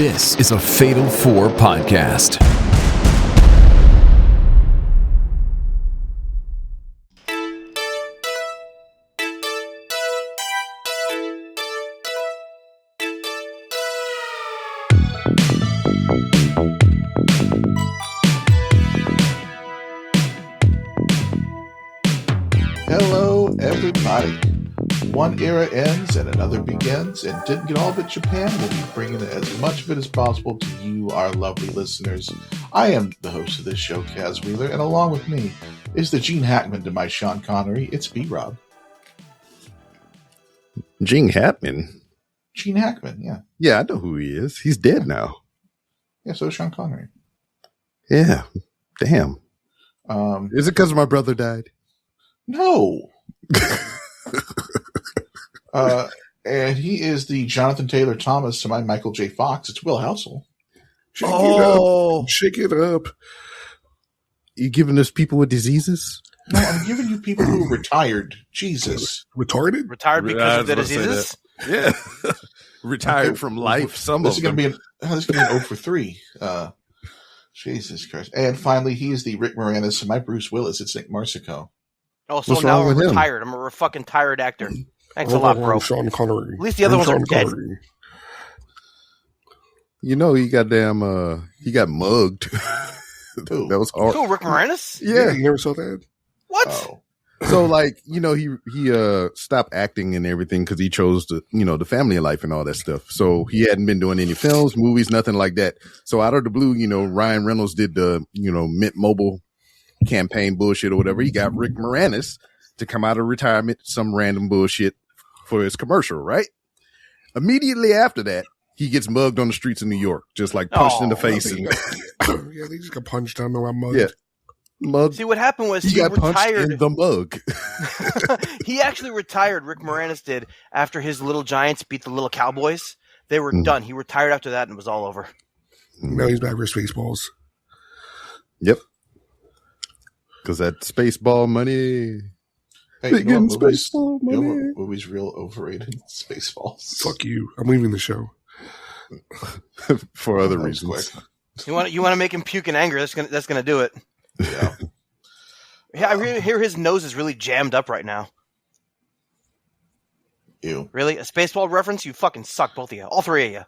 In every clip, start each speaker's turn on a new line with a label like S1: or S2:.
S1: This is a Fatal 4 podcast.
S2: Hello, everybody. One era ends and another begins, and didn't get all of it Japan. We'll be bringing as much of it as possible to you, our lovely listeners. I am the host of this show, Kaz Wheeler, and along with me is the Gene Hackman to my Sean Connery. It's B-Rob.
S3: Gene Hackman?
S2: Gene Hackman, yeah.
S3: Yeah, I know who he is. He's dead now.
S2: Yeah, so is Sean Connery.
S3: Yeah, damn. Is it because my brother died?
S2: No. And he is the Jonathan Taylor Thomas to my Michael J. Fox. It's Will Housel.
S3: Shake it up. You giving us people with diseases?
S2: No, I'm giving you people who are retired. Jesus.
S3: Retarded?
S4: Retired because of the diseases?
S3: Yeah. Retired from life.
S2: This is going to be an 0 for 3. Jesus Christ. And finally, he is the Rick Moranis to my Bruce Willis. It's Nick Marsico.
S4: Oh, so now I'm retired. I'm a fucking tired actor. Thanks a lot, bro.
S5: Sean Connery.
S4: At least the other ones are dead.
S3: You know, he got mugged. That was hard.
S4: Who, Rick Moranis?
S3: Yeah.
S5: You never saw that?
S4: What?
S2: Oh.
S3: So, like, you know, he stopped acting and everything because he chose the family life and all that stuff. So he hadn't been doing any films, movies, nothing like that. So out of the blue, Ryan Reynolds did the, Mint Mobile campaign bullshit or whatever. He got Rick Moranis to come out of retirement, some random bullshit for his commercial, right? Immediately after that, he gets mugged on the streets of New York, just like punched in the face. And
S5: Yeah, they just got punched. I know I'm mugged.
S3: Yeah. Mugged.
S4: See, what happened was
S3: he got punched in the mug.
S4: He actually retired, Rick Moranis did, after his Little Giants beat the Little Cowboys. They were done. He retired after that and it was all over.
S5: Now he's back for Spaceballs.
S3: Yep. Because that Spaceball money.
S2: Hey,
S3: They getting Spaceball money.
S2: You know what movie's real overrated? Spaceballs.
S5: Fuck you. I'm leaving the show.
S3: For other
S2: That was
S3: reasons.
S2: quick.
S4: You want to make him puke in anger? That's gonna do it.
S2: Yeah.
S4: Yeah, I hear his nose is really jammed up right now.
S2: Ew.
S4: Really, a Spaceball reference? You fucking suck, both of you, all three of you.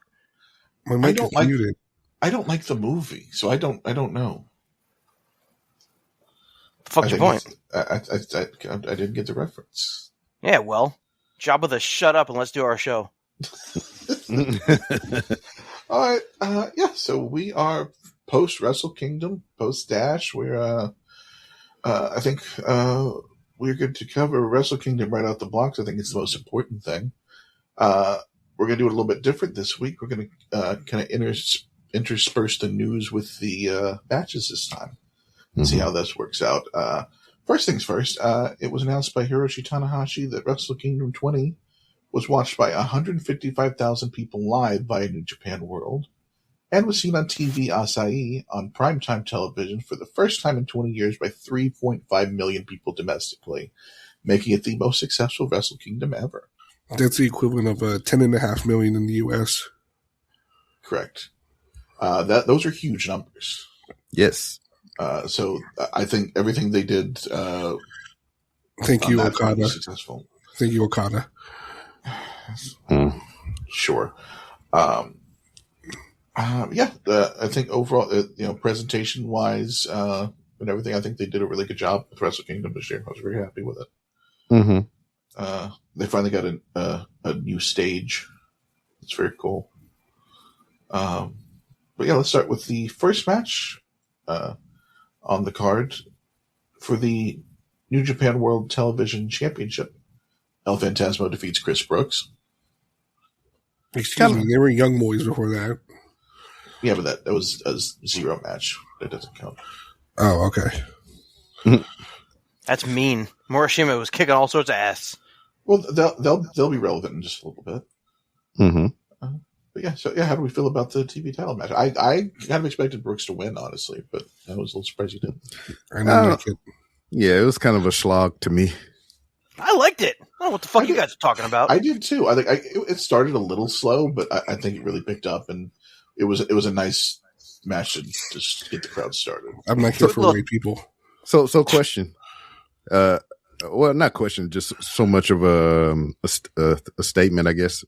S5: My mic is muted.
S2: I don't like the movie, so I don't know.
S4: Fuck's your point?
S2: I didn't get the reference.
S4: Yeah, well, job with a shut up and let's do our show.
S2: All right. Yeah. So we are post Wrestle Kingdom, post Dash. We're I think we're good to cover Wrestle Kingdom right out the blocks. I think it's the most important thing. We're going to do it a little bit different this week. We're going to kind of intersperse the news with the matches this time and see how this works out. First things first, it was announced by Hiroshi Tanahashi that Wrestle Kingdom 20 was watched by 155,000 people live via New Japan World and was seen on TV Asahi on primetime television for the first time in 20 years by 3.5 million people domestically, making it the most successful Wrestle Kingdom ever.
S5: That's the equivalent of 10.5 million in the U.S.
S2: Correct. Those are huge numbers.
S3: Yes.
S2: So I think everything they did
S5: Thank you, Okada.
S2: was successful.
S5: Thank you, Okada.
S2: Sure. Yeah, I think overall, presentation wise and everything, I think they did a really good job with Wrestle Kingdom this year. I was very happy with it.
S3: Mm-hmm.
S2: They finally got a new stage. It's very cool. But yeah, let's start with the first match on the card for the New Japan World Television Championship. El Phantasmo defeats Chris Brooks.
S5: Excuse me, they were young boys before that.
S2: Yeah, but that was a zero match. That doesn't count.
S5: Oh, okay.
S4: That's mean. Morishima was kicking all sorts of ass.
S2: Well, they'll be relevant in just a little bit.
S3: Mm-hmm.
S2: But yeah, how do we feel about the TV title match? I kind of expected Brooks to win, honestly, but I was a little surprised he did.
S5: I didn't like it.
S3: Yeah, it was kind of a slog to me.
S4: I liked it. I don't know what the fuck you guys are talking about.
S2: I did too. I think it started a little slow, but I think it really picked up, and it was a nice match to just get the crowd started.
S5: I'm not here for white people.
S3: So question. Well, not question, just so much of a statement, I guess.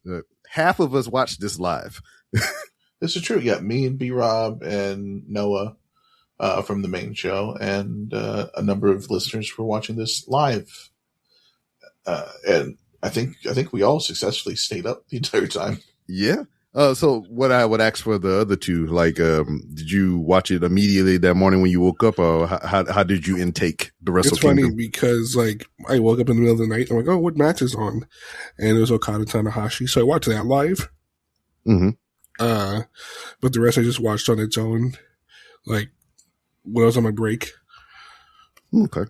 S3: Half of us watched this live.
S2: This is true. Yeah, me and B-Rob and Noah from the main show, and a number of listeners were watching this live. And I think we all successfully stayed up the entire time.
S3: Yeah. So what I would ask for the other two, like, did you watch it immediately that morning when you woke up, or how did you intake the Wrestle Kingdom?
S5: It's funny because, like, I woke up in the middle of the night. I'm like, oh, what match is on? And it was Okada Tanahashi. So I watched that live.
S3: Mm-hmm.
S5: But the rest I just watched on its own, like, when I was on my break.
S3: Okay.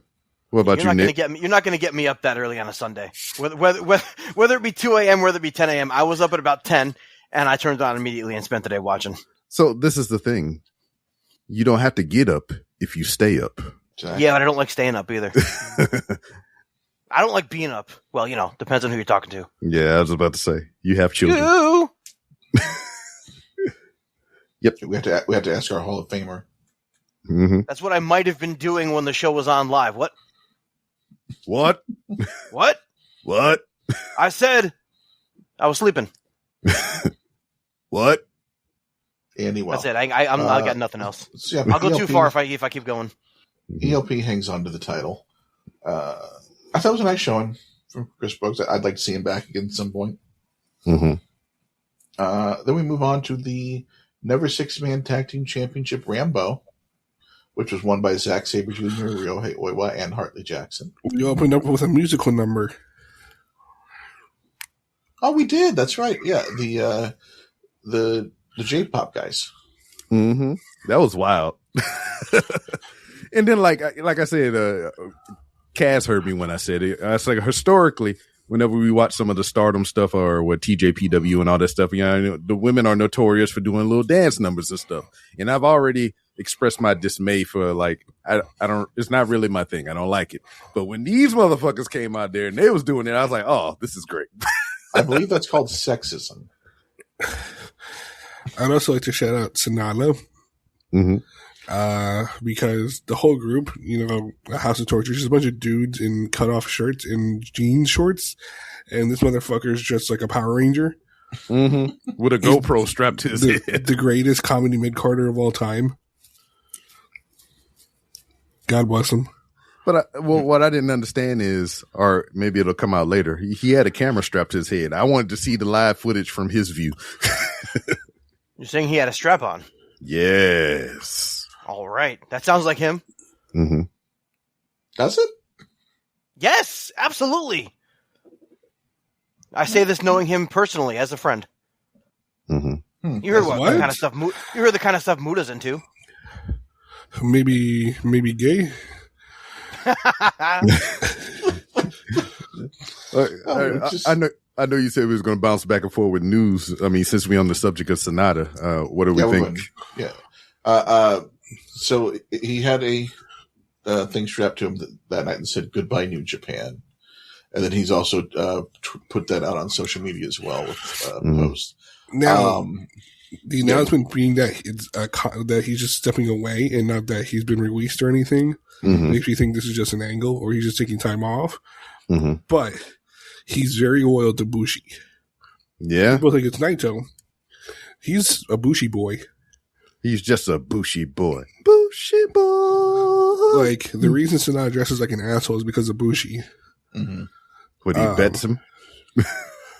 S3: What about you, Nick?
S4: You're not going to get me up that early on a Sunday. Whether it be 2 a.m., whether it be 10 a.m., I was up at about 10, and I turned it on immediately and spent the day watching.
S3: So this is the thing. You don't have to get up if you stay up.
S4: Yeah, but I don't like staying up either. I don't like being up. Well, depends on who you're talking to.
S3: Yeah, I was about to say. You have children.
S4: You.
S2: Yep. We have to ask our Hall of Famer.
S3: Mm-hmm.
S4: That's what I might have been doing when the show was on live. What?
S3: What?
S4: I said I was sleeping.
S3: What?
S2: Anyway,
S4: that's it. I got nothing else.
S2: So yeah,
S4: I'll go too far if I keep going.
S2: ELP hangs on to the title. I thought it was a nice showing from Chris Brooks. I'd like to see him back again at some point.
S3: Mm-hmm.
S2: Then we move on to the Never Six-Man Tag Team Championship Rambo, which was won by Zack Sabre Jr., Ryohei Oiwa, and Hartley Jackson.
S5: We opened up with a musical number.
S2: Oh, we did. That's right. Yeah, the J-pop guys.
S3: Mm-hmm. That was wild. And then, like I said, Kaz heard me when I said it. It's like historically, whenever we watch some of the Stardom stuff or with TJPW and all that stuff, the women are notorious for doing little dance numbers and stuff. And I've already expressed my dismay for, like, I don't, it's not really my thing. I don't like it. But when these motherfuckers came out there and they was doing it, I was like, oh, this is great.
S2: I believe that's called sexism.
S5: I'd also like to shout out Sonata.
S3: Mm-hmm.
S5: Because the whole group, House of Torture, just a bunch of dudes in cutoff shirts and jeans shorts, and this motherfucker's dressed like a Power Ranger.
S3: Mm-hmm. With a GoPro strapped to his head.
S5: The greatest comedy mid-carder of all time. God bless him.
S3: But what I didn't understand is, or maybe it'll come out later, he had a camera strapped to his head. I wanted to see the live footage from his view.
S4: You're saying he had a strap on?
S3: Yes.
S4: All right. That sounds like him.
S3: Mm-hmm.
S2: Does it?
S4: Yes, absolutely. I say this knowing him personally as a friend.
S3: Mm-hmm.
S4: You heard what kind of stuff? You heard the kind of stuff Muda's into.
S5: Maybe gay.
S3: I know you said we was going to bounce back and forth with news. I mean, since we're on the subject of Sonata, what do we think?
S2: So he had a thing strapped to him that night and said, "Goodbye, New Japan." And then he's also put that out on social media as well with posts.
S5: Now, the announcement being that it's that he's just stepping away and not that he's been released or anything makes me think this is just an angle or he's just taking time off.
S3: Mm-hmm.
S5: But he's very loyal to Bushi.
S3: Yeah.
S5: People think it's Naito. He's a Bushi boy.
S3: He's just a Bushi boy. Bushi boy.
S5: Like, the reason Sonata dresses like an asshole is because of Bushi.
S2: Mm-hmm.
S3: What, he bets him?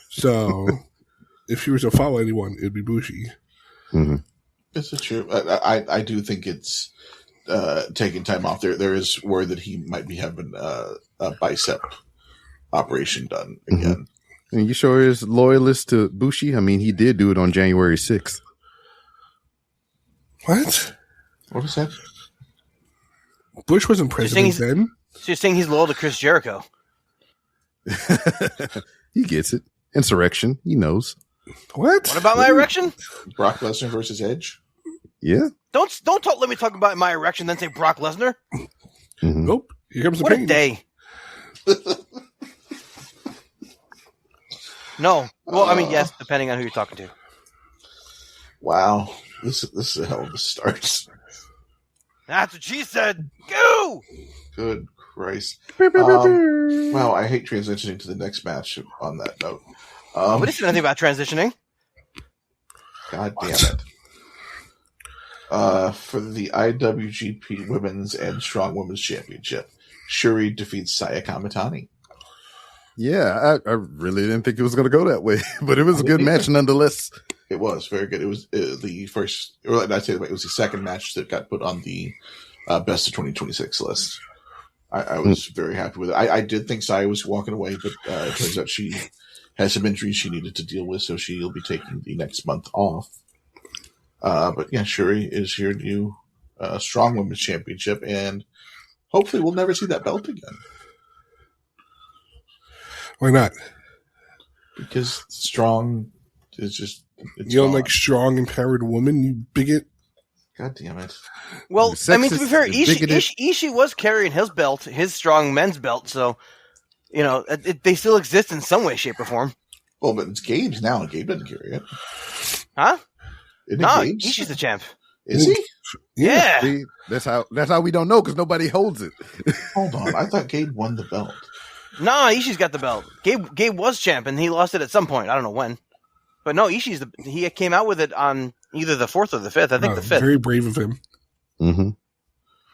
S5: So, if she was to follow anyone, it'd be Bushi.
S3: Mm-hmm.
S2: This is true. I do think it's taking time off. There is word that he might be having a bicep operation done again.
S3: Mm-hmm. And you sure is loyalist to Bushi? I mean, he did do it on January 6th.
S5: What?
S2: What was that?
S5: Bush wasn't president then.
S4: So you're saying he's loyal to Chris Jericho?
S3: He gets it. Insurrection. He knows.
S5: What
S4: about my erection?
S2: Brock Lesnar versus Edge?
S3: Yeah.
S4: Don't let me talk about my erection, then say Brock Lesnar.
S3: Mm-hmm.
S5: Nope. Here comes the
S4: what
S5: pain.
S4: A day. No. Well, I mean, yes, depending on who you're talking to.
S2: Wow. This is a hell of a start.
S4: That's what she said. Go!
S2: Good Christ. Wow, I hate transitioning to the next match on that note.
S4: What is anything about transitioning?
S2: God damn it. For the IWGP Women's and Strong Women's Championship, Shuri defeats Saya Kamitani.
S3: Yeah, I really didn't think it was going to go that way, but it was a good match nonetheless.
S2: It was very good. It was the first, or it was the second match that got put on the Best of 2026 list. I was very happy with it. I did think Saya was walking away, but it turns out she has some injuries she needed to deal with, so she'll be taking the next month off. But yeah, Shuri is your new Strong Women's Championship, and hopefully we'll never see that belt again.
S5: Why not?
S2: Because Strong is just...
S5: You don't like strong, empowered woman, you bigot?
S2: God damn it.
S4: Well, I mean, to be fair, Ishii was carrying his belt, his strong men's belt, so, you know, they still exist in some way, shape, or form.
S2: Well, but it's Gabe's now, and Gabe doesn't carry it.
S4: Huh?
S2: Isn't
S4: No,
S2: it Gabe's?
S4: Ishii's the champ.
S2: Is he?
S4: Yeah.
S3: See, that's how we don't know, because nobody holds it.
S2: Hold on, I thought Gabe won the belt.
S4: No, Ishii's got the belt. Gabe was champ, and he lost it at some point. I don't know when. But no, he came out with it on either the 4th or the 5th. I think the 5th.
S5: Very brave of him.
S3: Mm-hmm.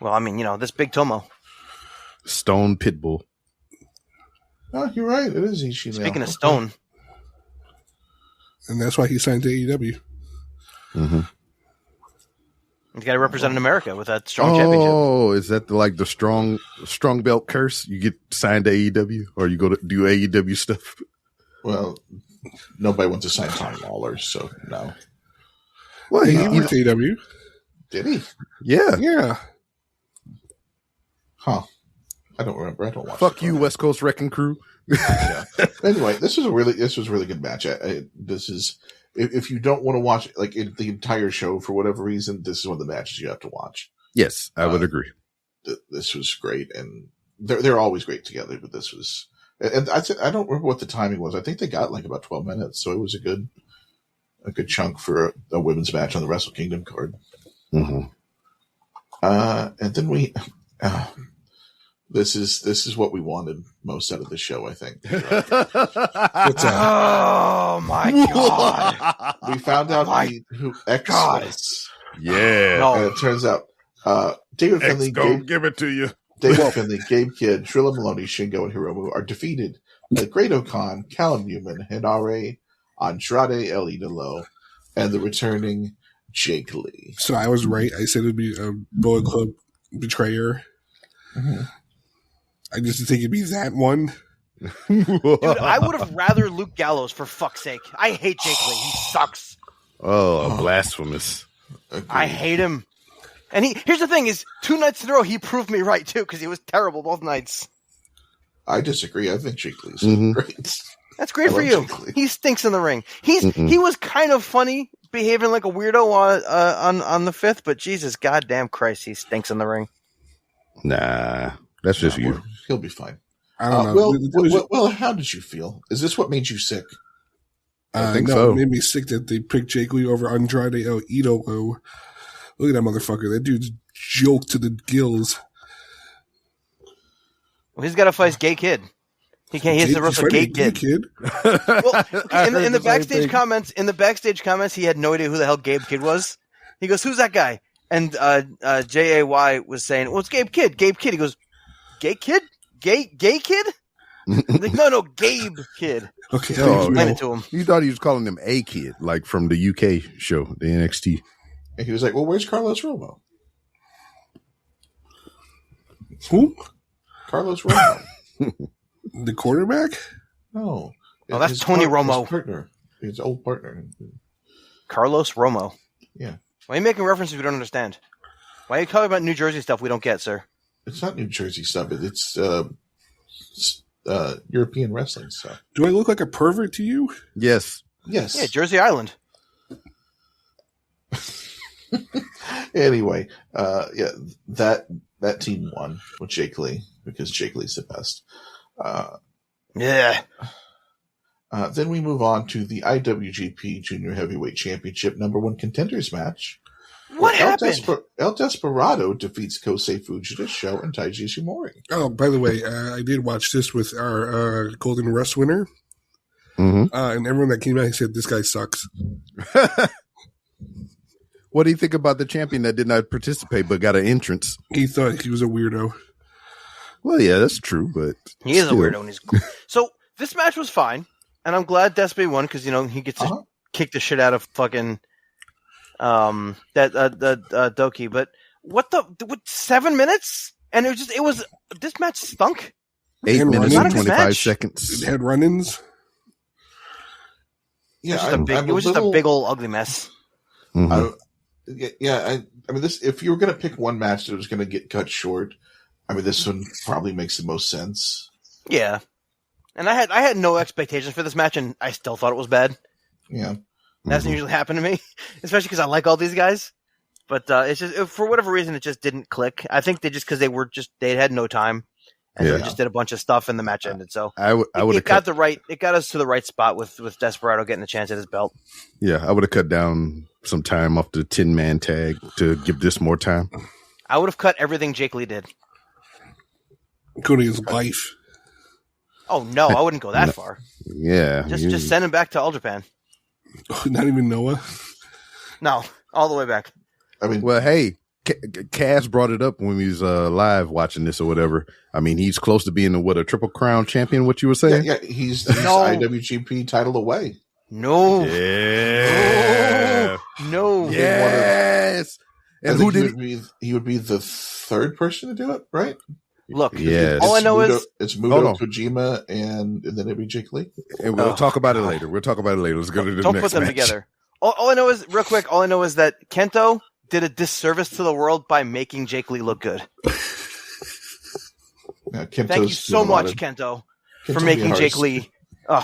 S4: Well, I mean, you know, this big Tomo.
S3: Stone Pitbull.
S2: Oh, you're right. It is Ishii now.
S4: Speaking of Stone.
S5: And that's why he signed to AEW.
S3: Mm-hmm.
S4: He's got to represent America with that strong championship.
S3: Oh, is that the strong belt curse? You get signed to AEW, or you go to do AEW stuff?
S2: Well, nobody wants to sign Tom Lawler, so no.
S5: Well, he went to AEW.
S2: Did he?
S3: Yeah.
S5: Yeah.
S2: Huh. I don't remember. I don't watch.
S3: Fuck you, West Coast Wrecking Crew.
S2: Yeah. Anyway, this was a really good match. This is if you don't want to watch like the entire show for whatever reason, this is one of the matches you have to watch.
S3: Yes, I would agree.
S2: This was great, and they're always great together. But this was, and I don't remember what the timing was. I think they got like about 12 minutes, so it was a good chunk for a women's match on the Wrestle Kingdom card.
S3: Mm-hmm.
S2: And then we. This is what we wanted most out of the show, I think.
S4: Oh my god!
S2: We found out who X was.
S3: Yeah.
S4: No.
S2: And it turns out David Finlay,
S3: give it to you.
S2: David Finlay, Gabe Kidd, Trilla Maloney, Shingo, and Hiromu are defeated by Great O'Khan, Callum Newman, Hinare, Andrade El Idolo, and the returning Jake Lee.
S5: So I was right. I said it would be a Bullet Club betrayer.
S2: Mm-hmm.
S5: I just didn't think it'd be that one.
S4: Dude, I would have rather Luke Gallows, for fuck's sake. I hate Jake Lee. He sucks.
S3: Oh, blasphemous.
S2: Agreed.
S4: I hate him. And here's the thing is, 2 nights in a row, he proved me right, too, because he was terrible both nights.
S2: I disagree. I think Jake Lee's great.
S4: That's great for you. He stinks in the ring. He was kind of funny, behaving like a weirdo on the 5th, but Jesus goddamn Christ, he stinks in the ring.
S3: Nah, that's just you.
S2: He'll be fine.
S5: I don't know.
S2: Well, how did you feel? Is this what made you sick?
S3: I think
S5: no,
S3: so.
S5: It made me sick that they picked Jake Lee over Andrade El Idolo. Look at that motherfucker. That dude's joked to the gills.
S4: Well, he's got to fight his gay kid. He has to wrestle gay kid. Well, in the backstage comments, he had no idea who the hell Gabe Kidd was. He goes, "Who's that guy?" And JAY was saying, "Well, it's Gabe Kidd." Gabe Kidd. He goes, "Gay kid? Gay kid?" Like, no, Gabe Kidd.
S5: Okay,
S4: explain it to him.
S3: You thought he was calling him a kid, like from the UK show, the NXT.
S2: And he was like, "Well, where's Carlos Romo?"
S5: Who?
S2: Carlos Romo.
S5: The quarterback?
S2: No.
S4: Oh, that's Tony Romo.
S2: His partner. His old partner.
S4: Carlos Romo.
S2: Yeah.
S4: Why are you making references we don't understand? Why are you talking about New Jersey stuff we don't get, sir?
S2: It's not New Jersey stuff. It's European wrestling stuff.
S5: Do I look like a pervert to you?
S3: Yes.
S2: Yes.
S4: Yeah, Jersey Island.
S2: Anyway, that team won with Jake Lee because Jake Lee's the best.
S4: Yeah.
S2: Then we move on to the IWGP Junior Heavyweight Championship #1 contenders match.
S4: What happened?
S2: El Desperado defeats Kosei Fujita, Sho, and Taiji Ishimori.
S5: Oh, by the way, I did watch this with our Golden Rust winner.
S3: Mm-hmm.
S5: And everyone that came out said, this guy sucks.
S3: What do you think about the champion that did not participate but got an entrance?
S5: He thought he was a weirdo.
S3: Well, yeah, that's true, but
S4: he is a weirdo. And he's so this match was fine, and I'm glad Despe won because he gets to kick the shit out of fucking Doki. But what 7 minutes? And it was this match stunk.
S3: 8 minutes and 25 seconds.
S5: It had run-ins.
S2: Yeah,
S4: it was just a big old ugly mess.
S3: Mm-hmm.
S2: I mean, this. If you were going to pick one match that was going to get cut short, I mean, this one probably makes the most sense.
S4: Yeah, and I had no expectations for this match, and I still thought it was bad.
S2: Yeah,
S4: that doesn't usually happen to me, especially because I like all these guys. But it's just for whatever reason, it just didn't click. I think they had no time, and they just did a bunch of stuff, and the match ended. So it got us to the right spot with Desperado getting the chance at his belt.
S3: Yeah, I would have cut down some time off the 10-man tag to give this more time.
S4: I would have cut everything Jake Lee did,
S5: including his life.
S4: Oh no, I wouldn't go that far.
S3: Yeah,
S4: just send him back to All Japan.
S5: Not even Noah.
S4: No, all the way back.
S2: I mean,
S3: well, hey, Kaz brought it up when we was live watching this or whatever. I mean, he's close to being a Triple Crown champion. What you were saying?
S2: Yeah, he's IWGP title away.
S4: No.
S3: Yeah.
S4: No.
S3: Yes.
S2: And who did he would be the third person to do it, right?
S4: Look,
S2: all I know is it's Muto, Kojima, and then it'd be Jake Lee.
S3: And we'll talk about it later. Let's go to the next match.
S4: Don't put them together. All I know is, real quick, all I know is that Kento did a disservice to the world by making Jake Lee look good. Thank you so much, Kento, for making Jake Lee.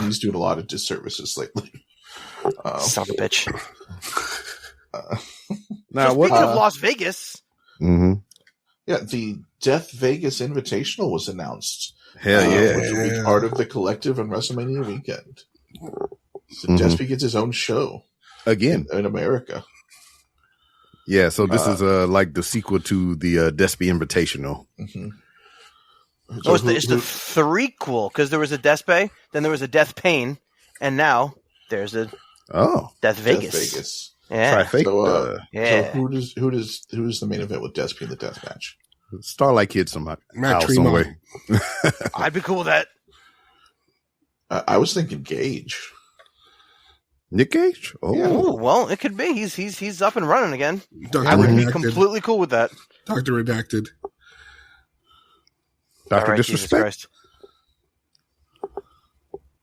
S2: He's doing a lot of disservices lately.
S4: Son of a bitch.
S3: Now,
S4: speaking of Las Vegas,
S2: the Death Vegas Invitational was announced.
S3: Hell yeah.
S2: Which will be part of the collective on WrestleMania weekend. So Despy gets his own show.
S3: Again.
S2: In America.
S3: Yeah, so this is like the sequel to the Despy Invitational.
S2: Mm-hmm.
S4: So it's the threequel, because there was a Despe, then there was a Death Pain, and now there's a Death Vegas.
S2: Death Vegas.
S4: Yeah.
S2: So who's the main event with Despy in the death match?
S3: Starlight Kid somehow.
S5: some way.
S4: I'd be cool with that.
S2: I was thinking Gage.
S3: Nick Gage? Oh,
S4: yeah. Ooh, well, it could be. He's up and running again. I would be completely cool with that.
S5: Dr. Redacted.
S3: Dr. Disrespect.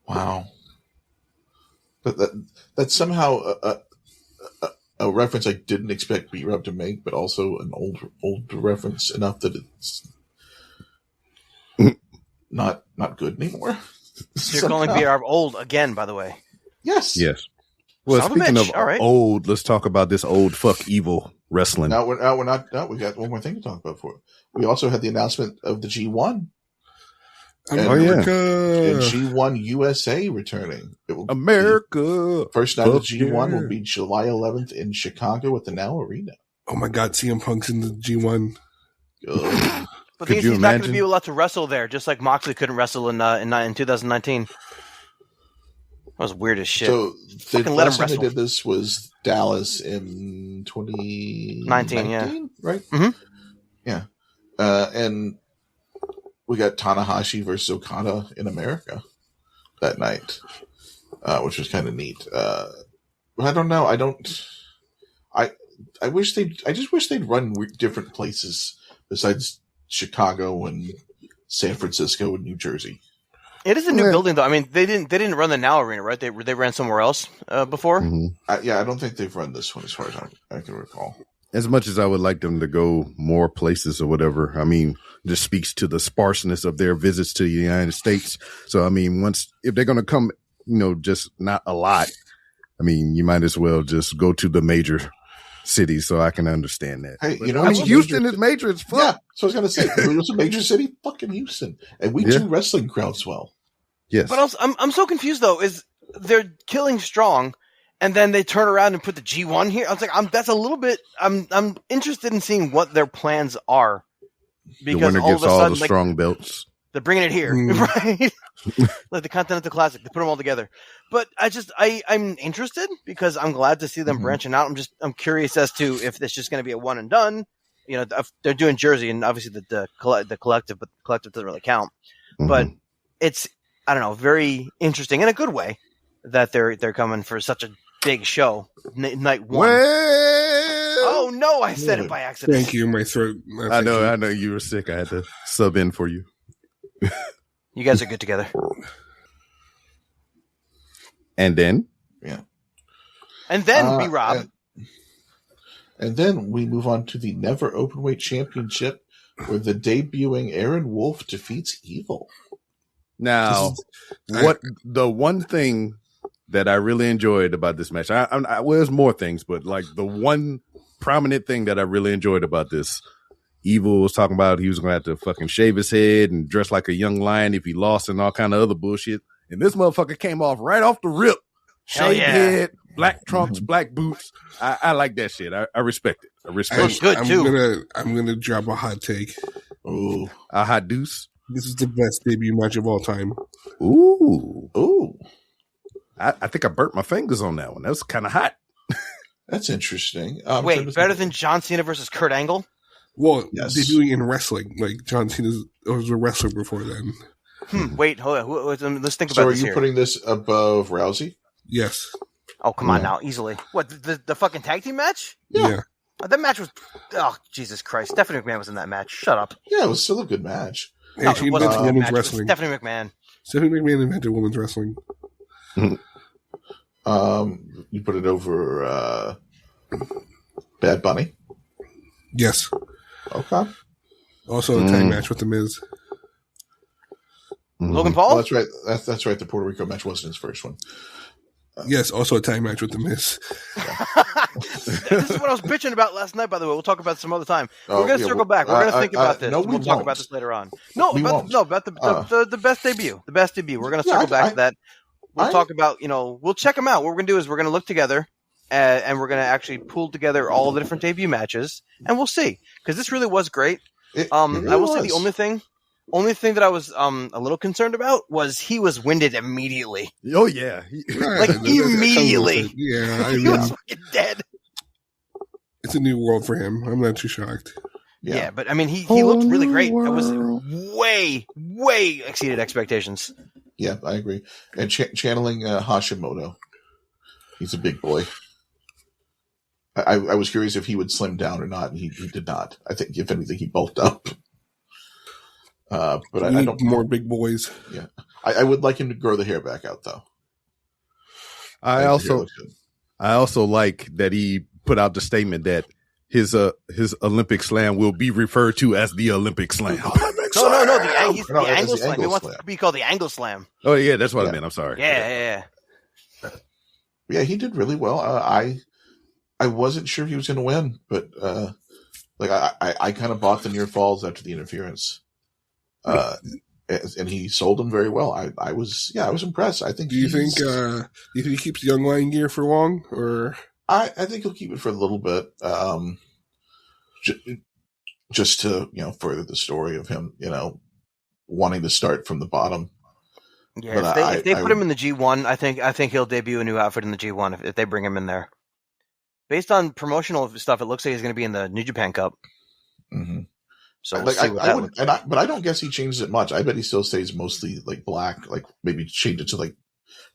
S2: Wow. That's somehow a reference I didn't expect B-Rob to make, but also an old reference enough that it's not good anymore.
S4: So you're calling B-Rob old again, by the way.
S2: Yes.
S3: Well, speaking of old, let's talk about this old fuck evil wrestling.
S2: Now we're not. No, we got one more thing to talk about. We also had the announcement of the G1.
S5: America.
S2: And G1 USA returning.
S3: America.
S2: First night of G1 will be July 11th in Chicago at the Now Arena.
S5: Oh my God, CM Punk's in the G1.
S4: But he's not going to be allowed to wrestle there, just like Moxley couldn't wrestle in 2019. That was weird as shit.
S2: So the last time they did this was Dallas in 2019, right?
S4: Mm-hmm.
S2: Yeah. And we got Tanahashi versus Okada in America that night, which was kind of neat. But I don't know. I just wish they'd run different places besides Chicago and San Francisco and New Jersey.
S4: It is a new building, though. I mean, they didn't run the Now Arena, right? They ran somewhere else before.
S3: Mm-hmm.
S2: I don't think they've run this one as far as I can recall.
S3: As much as I would like them to go more places or whatever, I mean, this speaks to the sparseness of their visits to the United States. So, I mean, if they're going to come, just not a lot, I mean, you might as well just go to the major cities, so I can understand that.
S2: Hey,
S3: Houston is major as fuck.
S2: Yeah, so I was going to say, it was a major city, fucking Houston, and we do wrestling crowds well.
S3: Yes,
S4: but also, I'm so confused though. Is they're killing Strong, and then they turn around and put the G1 here. I was like, that's a little bit. I'm interested in seeing what their plans are, because
S3: the winner
S4: all
S3: gets
S4: of a
S3: all
S4: sudden,
S3: the Strong belts.
S4: they're bringing it here, right? Like the Continental Classic, they put them all together. But I'm interested because I'm glad to see them branching out. I'm curious as to if it's just going to be a one and done. You know, they're doing Jersey and obviously the collective, but the collective doesn't really count. But it's, I don't know, very interesting in a good way that they're coming for such a big show, night one. Oh no, I said it by accident.
S5: Thank you, my throat.
S3: I know you were sick. I had to sub in for you.
S4: You guys are good together.
S3: And then?
S2: Yeah.
S4: And then B-Rob.
S2: And then we move on to the Never Openweight Championship, where the debuting Aaron Wolf defeats Evil.
S3: Now, the one thing that I really enjoyed about this match, well, there's more things, but like the one prominent thing that I really enjoyed about this, Evil was talking about he was going to have to fucking shave his head and dress like a young lion if he lost and all kind of other bullshit. And this motherfucker came off right off the rip. Shaved head, black trunks, black boots. I like that shit. I respect it. I respect it.
S4: Good too.
S5: I'm gonna drop a hot take.
S3: Ooh. A hot deuce.
S5: This is the best debut match of all time.
S3: Ooh. I think I burnt my fingers on that one. That was kind of hot.
S2: That's interesting.
S4: Wait, better than John Cena versus Kurt Angle?
S5: Well, debuting in wrestling. Like, John Cena was a wrestler before then.
S4: Wait, hold on. Let's think
S2: So
S4: about this.
S2: So are you putting this above Rousey?
S5: Yes.
S4: Oh, come on now. Easily. What, the fucking tag team match?
S5: Yeah.
S4: That match was... Oh, Jesus Christ. Stephanie McMahon was in that match. Shut up.
S2: Yeah, it was still a good match.
S5: Hey, she invented women's wrestling.
S4: Stephanie McMahon.
S5: Stephanie McMahon invented women's wrestling.
S2: You put it over Bad Bunny?
S5: Yes.
S2: Okay.
S5: Also a tag match with The Miz.
S4: Logan Paul?
S2: Oh, that's right. That's right. The Puerto Rico match wasn't his first one.
S5: Yes, also a tag match with The Miz.
S4: This is what I was bitching about last night, by the way. We'll talk about it some other time. We're going to circle back. We're going to think about this. We'll talk about this later on. About the best debut. The best debut. We're going to circle back to that. We'll talk about, we'll check them out. What we're going to do is we're going to look together and we're going to actually pull together all the different debut matches, and we'll see. Because this really was great. I will say the only thing that I was a little concerned about was he was winded immediately.
S3: Oh, yeah.
S4: Immediately.
S5: Yeah.
S4: He was fucking dead.
S5: It's a new world for him. I'm not too shocked.
S4: Yeah, but I mean, he looked really great. It was way, way exceeded expectations.
S2: Yeah, I agree. And channeling Hashimoto. He's a big boy. I was curious if he would slim down or not, and he did not. I think, if anything, he bulked up. But I don't
S5: more big boys.
S2: Yeah, I would like him to grow the hair back out, though.
S3: I also like that he put out the statement that his Olympic Slam will be referred to as the Olympic Slam.
S4: No, the Angle Slam. He wants to be called the Angle Slam.
S3: Oh yeah, that's what I meant. I'm sorry.
S4: Yeah.
S2: Yeah, he did really well. I wasn't sure he was going to win, but I kind of bought the near falls after the interference. And he sold them very well. I was impressed. I think.
S5: Do you think he keeps the Young Lion gear for long, or?
S2: I think he'll keep it for a little bit, just to further the story of him, wanting to start from the bottom.
S4: Yeah, if they put him in the G1, I think he'll debut a new outfit in the G1 if they bring him in there. Based on promotional stuff, it looks like he's going to be in the New Japan Cup.
S2: Mm-hmm.
S4: So we'll see what
S2: but I don't guess he changes it much. I bet he still stays mostly like black, like maybe change it to like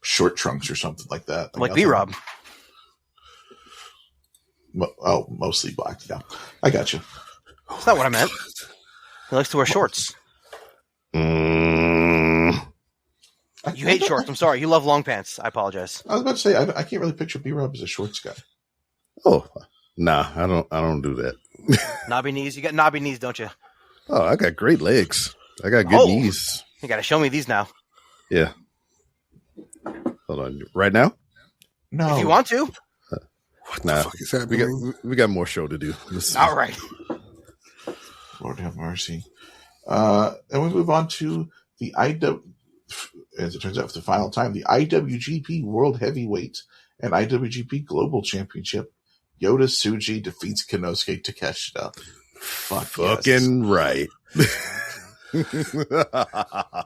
S2: short trunks or something like that.
S4: Like B-Rob.
S2: Mostly black. Yeah, I got you.
S4: That's not what I meant. He likes to wear shorts. You hate shorts. I'm sorry. You love long pants. I apologize.
S2: I was about to say I can't really picture B-Rob as a shorts guy.
S3: Oh, nah, I don't do that.
S4: Knobby knees. You got knobby knees, don't you?
S3: Oh, I got great legs. I got good knees.
S4: You got to show me these now.
S3: Yeah. Hold on. Right now?
S2: No.
S4: If you want to.
S5: What the fuck is happening?
S3: We got more show to do.
S4: All right.
S2: Lord have mercy. And we move on to the as it turns out, for the final time, the IWGP World Heavyweight and IWGP Global Championship, Yota Tsuji defeats Konosuke Takeshita.
S3: Fucking right.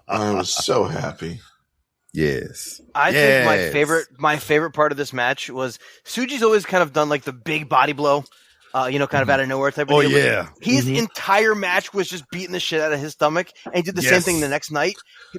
S2: I was so happy.
S3: Yes.
S4: I think my favorite part of this match was Tsuji's always kind of done like the big body blow, kind of out of nowhere type of deal.
S3: Yeah.
S4: His entire match was just beating the shit out of his stomach, and he did the same thing the next night.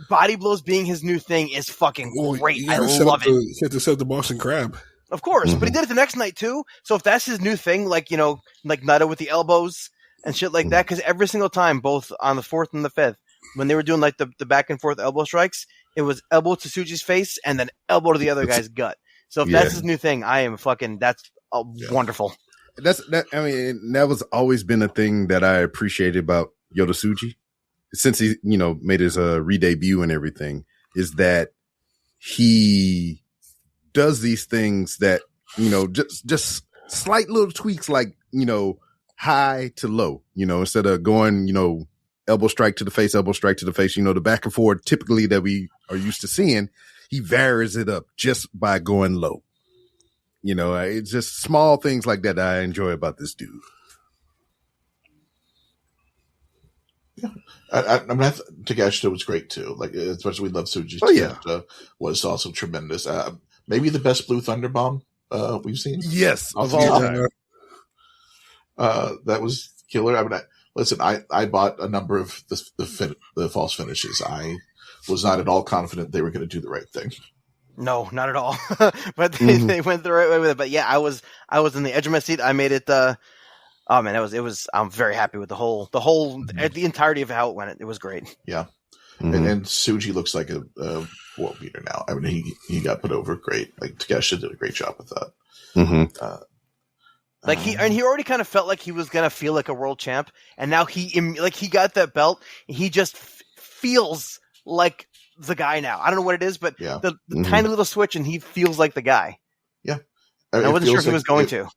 S4: Body blows being his new thing is fucking great. I love it.
S5: He had to set the Boston Crab.
S4: Of course, but he did it the next night too. So if that's his new thing, like Naito with the elbows and shit like that, because every single time, both on the 4th and the 5th, when they were doing like the back and forth elbow strikes, it was elbow to Tsuji's face and then elbow to the other guy's gut. So if that's his new thing, I am fucking. That's wonderful.
S3: That was always been a thing that I appreciated about Yota Tsuji since he, made his re-debut and everything, is that he does these things that, just slight little tweaks, like, high to low, instead of going, elbow strike to the face, the back and forth typically that we are used to seeing, he varies it up just by going low. It's just small things like that I enjoy about this dude.
S2: Yeah. Takeshita was great too. Like, as much as we love Tsuji, was also tremendous. Maybe the best Blue Thunder Bomb we've seen.
S3: Yes, of all time.
S2: That was killer. I bought a number of the false finishes. I was not at all confident they were going to do the right thing.
S4: No, not at all. But they went the right way with it. But yeah, I was in the edge of my seat. I made it. I'm very happy with the entirety of how it went. It was great.
S2: Yeah. And Tsuji looks like a world beater now. I mean, he got put over great. Like, Takeshita did a great job with that.
S4: He already kind of felt like he was gonna feel like a world champ, and now he got that belt. He just feels like the guy now. I don't know what it is, but the tiny little switch, and he feels like the guy.
S2: Yeah,
S4: I wasn't sure if he was going to.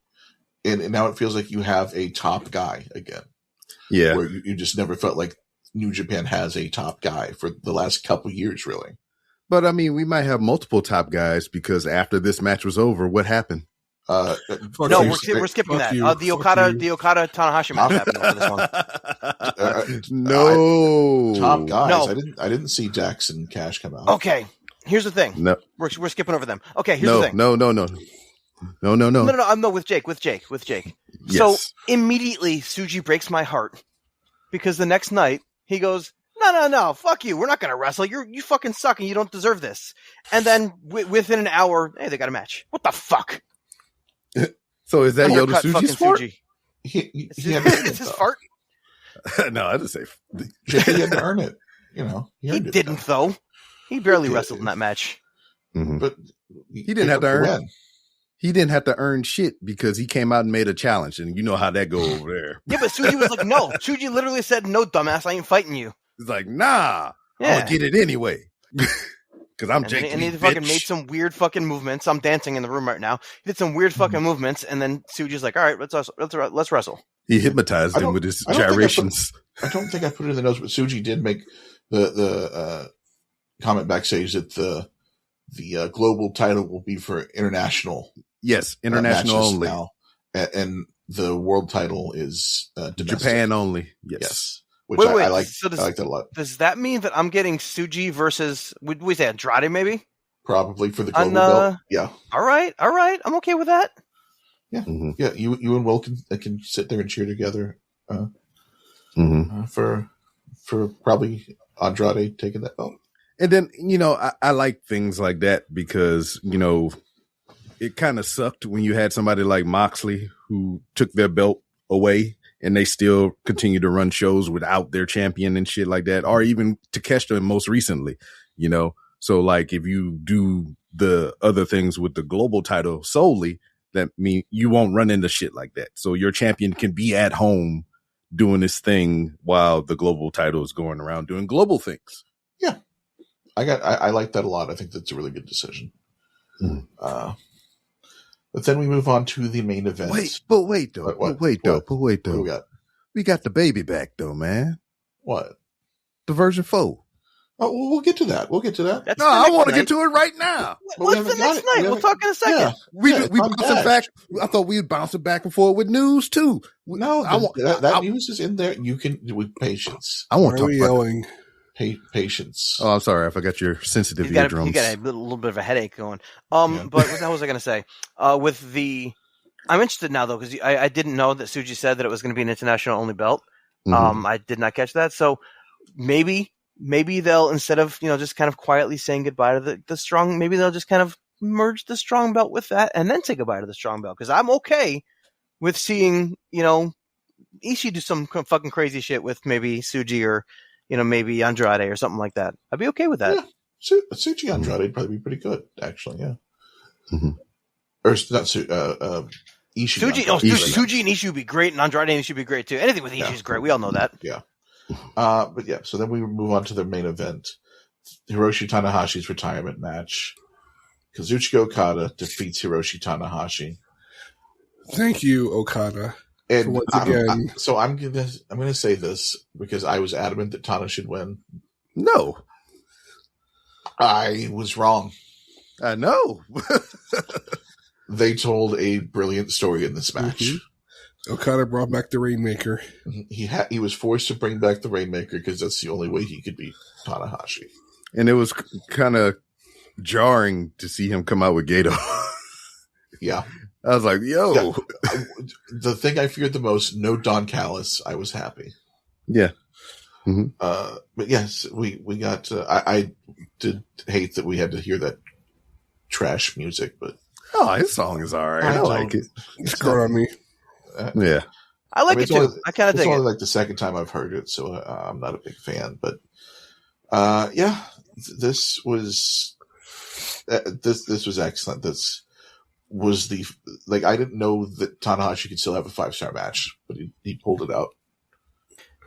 S2: And now it feels like you have a top guy again.
S3: Yeah,
S2: where you just never felt like New Japan has a top guy for the last couple years, really.
S3: But I mean, we might have multiple top guys, because after this match was over, what happened?
S4: We're skipping that. The Okada Tanahashi match happened over this one.
S2: No, top guys. No. I didn't see Dax and Cash come out.
S4: Okay, here's the thing.
S3: No,
S4: we're skipping over them. Okay, here's the thing.
S3: No.
S4: I'm with Jake.
S3: Yes.
S4: So immediately Tsuji breaks my heart, because the next night he goes, No, fuck you. We're not going to wrestle. You fucking suck and you don't deserve this. And then within an hour, hey, they got a match. What the fuck?
S3: So is that Yota Tsuji's fart?
S4: It's his fart?
S3: No, I didn't say.
S2: He had to earn it.
S4: He didn't, though. He barely wrestled in that match.
S3: Mm-hmm.
S2: But
S3: he didn't have to earn. He didn't have to earn shit, because he came out and made a challenge, and you know how that go over there.
S4: Yeah, but Tsuji was like, no. Tsuji literally said, no, dumbass, I ain't fighting you.
S3: He's like, nah, I'm gonna get it anyway. Because I'm Jake.
S4: And he fucking made some weird fucking movements. I'm dancing in the room right now. He did some weird fucking movements, and then Tsuji's like, all right, let's wrestle.
S3: He hypnotized him with his gyrations.
S2: I don't think I put it in the notes, but Tsuji did make the comment backstage that the global title will be for international.
S3: Yes, international only.
S2: Now, and the world title is domestic.
S3: Japan only. Yes.
S2: Which I like. So I like that a lot.
S4: Does that mean that I'm getting Tsuji versus, would we say Andrade maybe?
S2: Probably for the global belt. Yeah.
S4: All right. I'm okay with that.
S2: Yeah. Yeah. You and Will can sit there and cheer together for probably Andrade taking that belt.
S3: And then, I like things like that, because, it kind of sucked when you had somebody like Moxley who took their belt away and they still continue to run shows without their champion and shit like that, or even Takeshita most recently, So like, if you do the other things with the global title solely, that mean you won't run into shit like that. So your champion can be at home doing this thing while the global title is going around doing global things.
S2: Yeah. I like that a lot. I think that's a really good decision. But then we move on to the main event.
S3: Wait though. We got the baby back though, man.
S2: What?
S3: The version 4.
S2: Oh, well, we'll get to that.
S3: No, I want to get to it right now.
S4: What's the next night? We'll talk in a second.
S3: Yeah, we bouncing back. I thought we'd bounce it back and forth with news too.
S2: No, that news is in there. You can with patience.
S3: I want to talk
S5: yelling.
S2: Patience.
S3: Oh, I'm sorry. I forgot your sensitive eardrums.
S4: You got a little bit of a headache going. But what the hell was I going to say? I'm interested now though because I didn't know that Tsuji said that it was going to be an international only belt. I did not catch that. So maybe they'll, instead of, just kind of quietly saying goodbye to the strong, maybe they'll just kind of merge the strong belt with that and then say goodbye to the strong belt. Cause I'm okay with seeing, Ishii do some fucking crazy shit with maybe Tsuji or, maybe Andrade or something like that. I'd be okay with that.
S2: Yeah. Tsuji Andrade would probably be pretty good, actually. Yeah. Mm-hmm. Or not Ishii.
S4: Tsuji and Ishii would be great, and Andrade and Ishii would be great too. Anything with Ishii is great. We all know that.
S2: Yeah. But yeah, so then we move on to the main event. Hiroshi Tanahashi's retirement match. Kazuchika Okada defeats Hiroshi Tanahashi.
S5: Thank you, Okada.
S2: And once again, I'm gonna say this because I was adamant that Tana should win.
S3: No,
S2: I was wrong.
S3: I know.
S2: They told a brilliant story in this match.
S5: Mm-hmm. Okada brought back the Rainmaker.
S2: He was forced to bring back the Rainmaker because that's the only way he could beat Tanahashi.
S3: And it was kind of jarring to see him come out with Gato.
S2: Yeah.
S3: I was like, yo.
S2: Yeah. The thing I feared the most, no Don Callis. I was happy.
S3: Yeah.
S2: Mm-hmm. But yes, we got, I did hate that we had to hear that trash music, but.
S3: Oh, his song is all right. I like it.
S5: It's growing on me.
S3: Yeah.
S4: I like it too. I kind of dig it.
S2: It's only like the second time I've heard it, so I'm not a big fan. But yeah, this was excellent. This was I didn't know that Tanahashi could still have a 5-star match, but he pulled it out.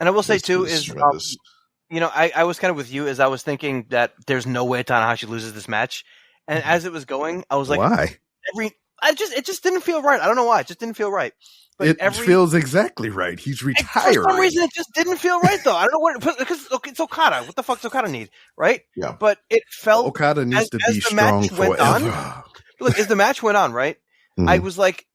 S4: And I will say too is, I was kind of with you as I was thinking that there's no way Tanahashi loses this match, and as it was going, I was like,
S3: why?
S4: It just didn't feel right. I don't know why. It just didn't feel right. But
S3: it feels exactly right. He's retiring.
S4: For some reason, it just didn't feel right, though. I don't know what, because it's Okada. What the fuck does Okada need, right?
S2: Yeah.
S4: But it felt
S3: Okada needs to be strong forever.
S4: Look, as the match went on, right? Mm-hmm. I was like,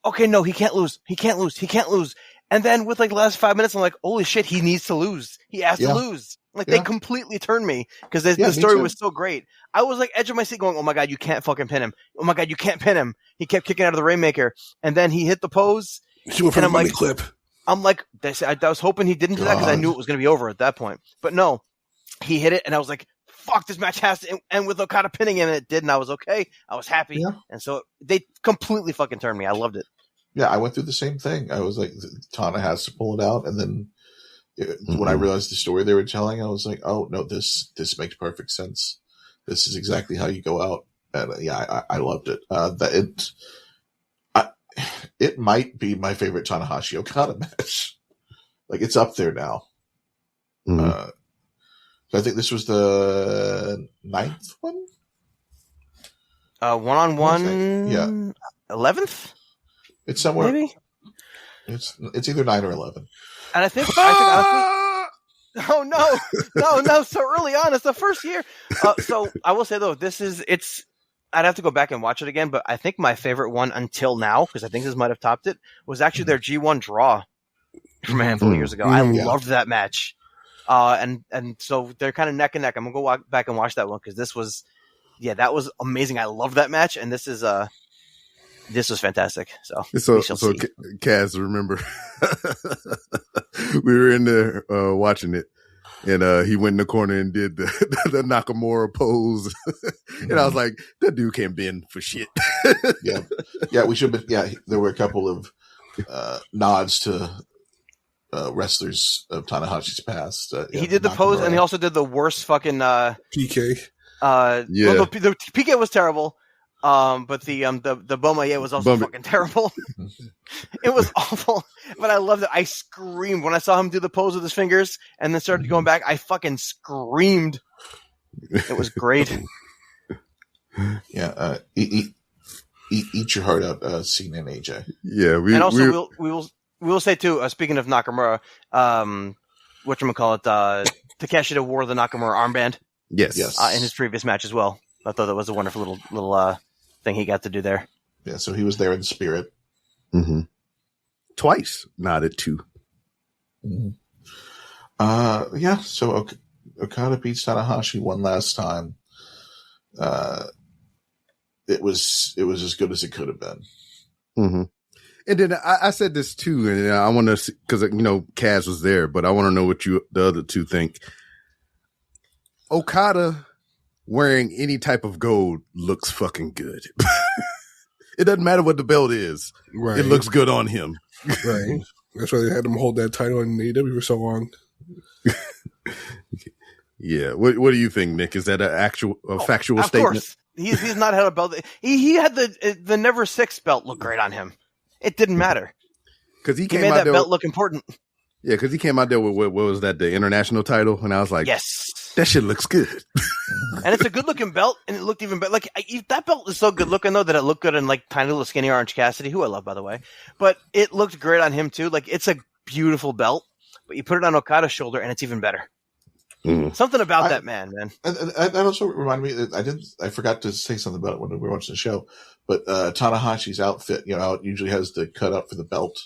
S4: okay, no, he can't lose. He can't lose. He can't lose. And then with the last 5 minutes, I'm like, holy shit, he needs to lose. He has to lose. They completely turned me because the story was so great. I was like edge of my seat going, oh my God, you can't fucking pin him. Oh my God, you can't pin him. He kept kicking out of the Rainmaker. And then he hit the pose.
S5: And I'm like, clip.
S4: I was hoping he didn't do that because I knew it was going to be over at that point. But no, he hit it. And I was like, fuck, this match has to end with Okada pinning him. And it did. And I was okay. I was happy. Yeah. And so they completely fucking turned me. I loved it.
S2: Yeah, I went through the same thing. I was like, Tana has to pull it out. And then when I realized the story they were telling, I was like, oh, no, this makes perfect sense. This is exactly how you go out. And I loved it. It might be my favorite Tanahashi Okada match. It's up there now. Mm-hmm. So I think this was the 9th one?
S4: 1-on-1?
S2: Yeah.
S4: 11th?
S2: It's somewhere.
S4: Maybe?
S2: It's either 9 or 11.
S4: And I think oh no, so early on. It's the first year. So I will say though, I'd have to go back and watch it again, but I think my favorite one until now, because I think this might have topped it, was actually their G1 draw from a handful of years ago. I loved that match. And so they're kind of neck and neck. I'm going to go back and watch that one because that was amazing. I loved that match. And this was fantastic. So
S3: Kaz, remember, we were in there watching it. And he went in the corner and did the Nakamura pose. And I was like, that dude can't bend for shit.
S2: Yeah, we should have been. Yeah, there were a couple of nods to wrestlers of Tanahashi's past.
S4: He did the pose, and he also did the worst fucking
S5: PK.
S4: Well, the PK was terrible. But the Bomaye was also fucking terrible. It was awful, but I loved it. I screamed when I saw him do the pose with his fingers and then started going back. I fucking screamed. It was great.
S2: Yeah. Eat your heart out, Cena and AJ.
S3: Yeah.
S4: We will say too, speaking of Nakamura, Takeshita wore the Nakamura armband.
S3: Yes.
S4: In his previous match as well. I thought that was a wonderful little thing he got to do there.
S2: Yeah, so he was there in spirit.
S3: Mm-hmm. Twice nodded too.
S2: Mm-hmm. So Okada beats Tanahashi one last time. It was as good as it could have been.
S3: Mm-hmm. And then I said this too, and I want to, because Kaz was there, but I want to know what the other two think. Okada wearing any type of gold looks fucking good. It doesn't matter what the belt is. Right. It looks good on him.
S5: Right. That's why they had him hold that title in AEW for so long.
S3: Yeah. What do you think, Nick? Is that a factual statement?
S4: Course. He's not had a belt. He had the Never Six belt look great on him. It didn't matter.
S3: Because he
S4: made that belt look important.
S3: Yeah, because he came out there with, what was that, the international title? And I was like,
S4: yes,
S3: that shit looks good.
S4: And it's a good looking belt, and it looked even better. Like, that belt is so good looking, though, that it looked good in, like, tiny little skinny Orange Cassidy, who I love, by the way. But it looked great on him, too. Like, it's a beautiful belt, but you put it on Okada's shoulder, and it's even better. Something about that man.
S2: And that also reminded me that I forgot to say something about it when we were watching the show, but Tanahashi's outfit, how it usually has the cut up for the belt.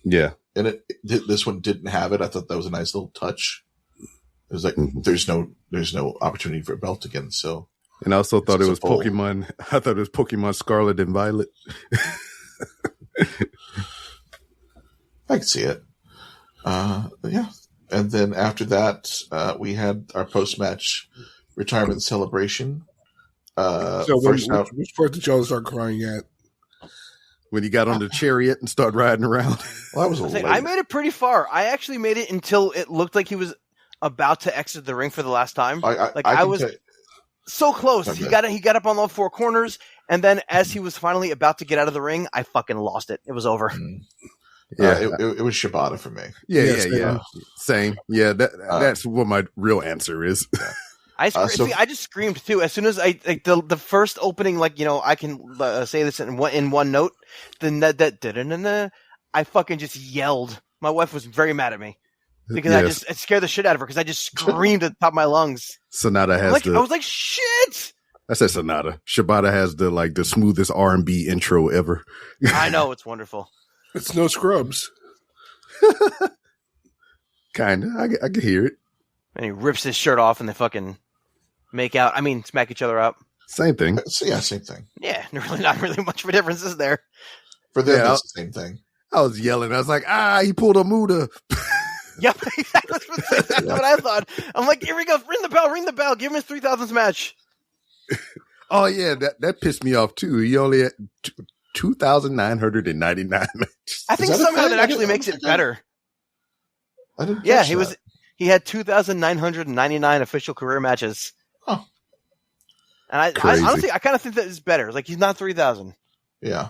S3: Yeah.
S2: And this one didn't have it. I thought that was a nice little touch. It was like, there's no opportunity for a belt again. So,
S3: and I also thought it was Pokemon. I thought it was Pokemon Scarlet and Violet.
S2: I can see it. Yeah. And then after that, we had our post-match retirement celebration.
S5: So which part did y'all start crying at?
S3: When he got on the chariot and started riding around.
S2: Well, that was
S4: I made it pretty far. I actually made it until it looked like he was about to exit the ring for the last time. I was so close. He got up on all four corners, and then as he was finally about to get out of the ring, I fucking lost it. It was over.
S2: Yeah, it was Shibata for me.
S3: Yeah. Same. Yeah, that's what my real answer is.
S4: I just screamed too as soon as the first opening, I can say this in one note. Then I fucking just yelled. My wife was very mad at me because it scared the shit out of her because I just screamed at the top of my lungs.
S3: Sonata has
S4: I was like, shit.
S3: I said Sonata. Shibata has the smoothest R&B intro ever.
S4: I know, it's wonderful.
S5: It's no scrubs.
S3: Kinda. I can hear it.
S4: And he rips his shirt off and they fucking smack each other up.
S3: Same thing.
S2: Yeah, same thing.
S4: Yeah, not really much of a difference is there.
S2: For them, it's the same thing.
S3: I was yelling. I was like, he pulled a Muda.
S4: Yep, exactly. That's what I thought. I'm like, here we go. Ring the bell. Give him his 3,000th match.
S3: Oh, yeah, that pissed me off, too. He only had 2,999 matches.
S4: I think somehow that actually makes it better. He had 2,999 official career matches.
S2: Huh.
S4: And I honestly, I kind of think that is better. Like, he's not 3,000.
S2: Yeah.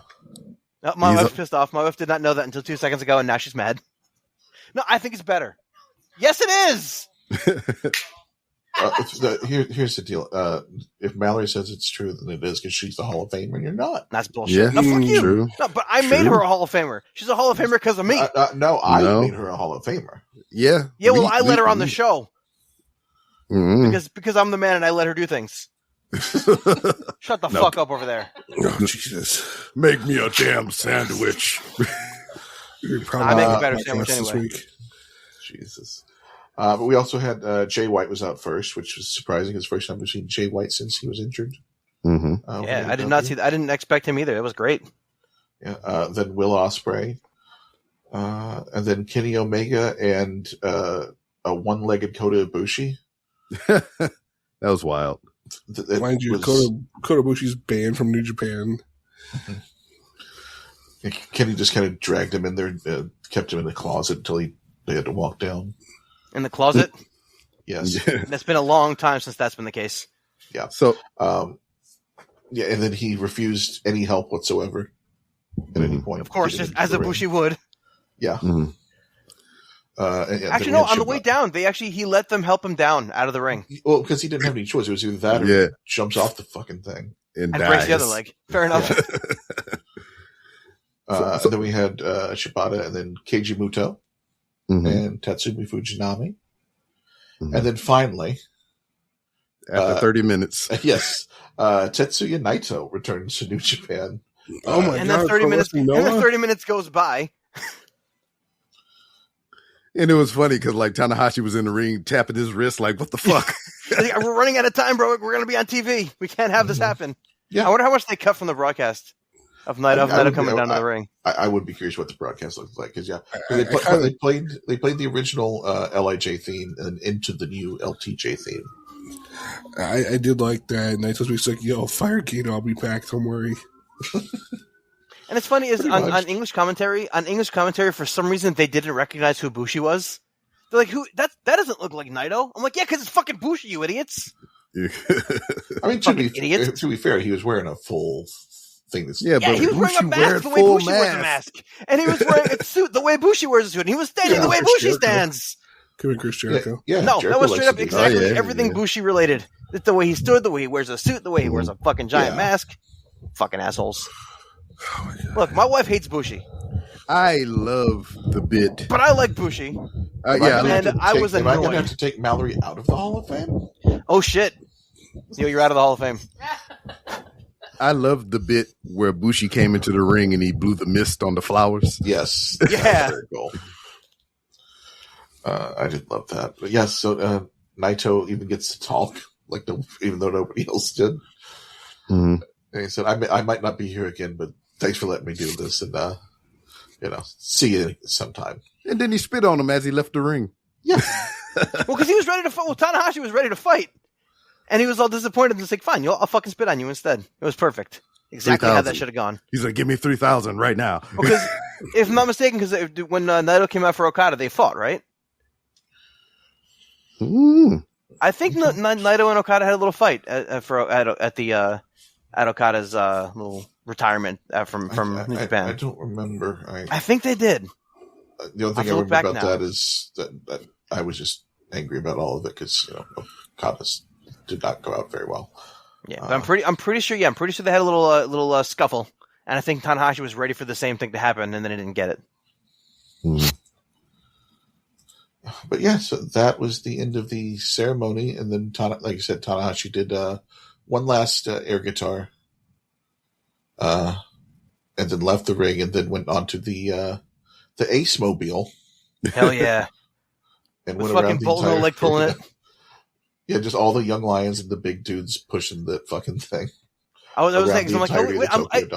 S4: My wife's pissed off. My wife did not know that until 2 seconds ago, and now she's mad. No, I think it's better. Yes, it is!
S2: Here's the deal. If Mallory says it's true, then it is because she's the Hall of Famer and you're not.
S4: That's bullshit.
S3: Yeah,
S4: no, fuck you.
S3: True.
S4: No, but I made her a Hall of Famer. She's a Hall of Famer because of me.
S2: No, I made her a Hall of Famer.
S3: Yeah.
S4: Yeah, well, I let her on the show.
S3: Mm-hmm.
S4: Because I'm the man and I let her do things. Shut the fuck up over there.
S5: Oh, Jesus.
S3: Make me a damn sandwich.
S4: I make a better sandwich anyway.
S2: Jesus. But we also had Jay White was out first, which was surprising. It's the first time we've seen Jay White since he was injured.
S3: Mm-hmm.
S4: I did not see that. I didn't expect him either. It was great.
S2: Yeah. Then Will Ospreay. And then Kenny Omega and a one-legged Kota Ibushi.
S3: That was wild.
S5: Mind you, Kota Ibushi's banned from New Japan.
S2: Mm-hmm. Kenny just kind of dragged him in there, kept him in the closet until they had to walk down.
S4: In the closet?
S2: Yes.
S4: That's been a long time since that's been the case.
S2: Yeah.
S3: So,
S2: and then he refused any help whatsoever at any point.
S4: Of course, just as Ibushi would.
S2: Yeah.
S3: Mm-hmm.
S4: Actually, no. On the way down, he let them help him down out of the ring.
S2: Well, because he didn't have any choice. It was either that or he jumps off the fucking thing
S3: and
S4: breaks the other leg. Fair enough.
S2: Yeah. So then we had Shibata and then Keiji Muto and Tatsumi Fujinami. And then finally,
S3: after 30 minutes,
S2: yes, Tetsuya Naito returns to New Japan.
S5: Oh my
S4: and
S5: god!
S4: then 30 minutes. And then 30 minutes goes by.
S3: And it was funny because like Tanahashi was in the ring tapping his wrist, like, "What the fuck?"
S4: We're running out of time, bro. We're going to be on TV. We can't have this happen. Yeah. I wonder how much they cut from the broadcast of Naito coming down to the ring.
S2: I would be curious what the broadcast looks like because they played the original LIJ theme and into the new LTJ theme.
S5: I did like that. Naito's was like, "Yo, fire Gator, I'll be back. Don't worry."
S4: And it's funny is on English commentary. On English commentary, for some reason, they didn't recognize who Bushi was. They're like, "Who? That doesn't look like Naito." I'm like, "Yeah, because it's fucking Bushi, you idiots."
S2: I mean, to be fair, he was wearing a full thing.
S4: He was wearing a mask the way Bushi wears a mask, and he was wearing a suit the way Bushi wears a suit, and he was standing the way Bushi stands.
S5: Come on, Chris Jericho.
S2: Yeah,
S4: no,
S2: Jericho
S4: that was straight up exactly everything Bushi related. It's the way he stood, the way he wears a suit, the way he wears a fucking giant mask. Fucking assholes. Oh my Look, my wife hates Bushi.
S3: I love the bit,
S4: but I like Bushi. I was annoyed.
S2: Am I going to have to take Mallory out of the Hall of Fame?
S4: Oh shit! You're out of the Hall of Fame.
S3: I love the bit where Bushi came into the ring and he blew the mist on the flowers.
S2: Yes,
S4: yeah,
S2: very cool. I did love that. But yes, so Naito even gets to talk, even though nobody else did.
S3: Mm-hmm.
S2: And he said, I might not be here again, but thanks for letting me do this, and see you sometime.
S3: And then he spit on him as he left the ring.
S2: Yeah.
S4: Well, because he was ready to fight. Well, Tanahashi was ready to fight, and he was all disappointed and just like, "Fine, I'll fucking spit on you instead." It was perfect. Exactly 3, how that should have gone.
S3: He's like, "Give me 3,000 right now."
S4: Because if I'm not mistaken, because when Naito came out for Okada, they fought, right? I think Naito and Okada had a little fight at Okada's little retirement from New Japan.
S2: I don't remember.
S4: I think they did.
S2: The only thing I remember about that is that I was just angry about all of it because Okada did not go out very well.
S4: Yeah, but I'm pretty sure. Yeah, I'm pretty sure they had a little scuffle, and I think Tanahashi was ready for the same thing to happen, and then he didn't get it.
S2: But yeah, so that was the end of the ceremony, and then like you said, Tanahashi did one last air guitar, and then left the ring, and then went on to the Ace Mobile.
S4: Hell yeah!
S2: And
S4: with
S2: went
S4: fucking Bolton like pulling it.
S2: Yeah, just all the young lions and the big dudes pushing the fucking thing.
S4: I was thinking, I'm like,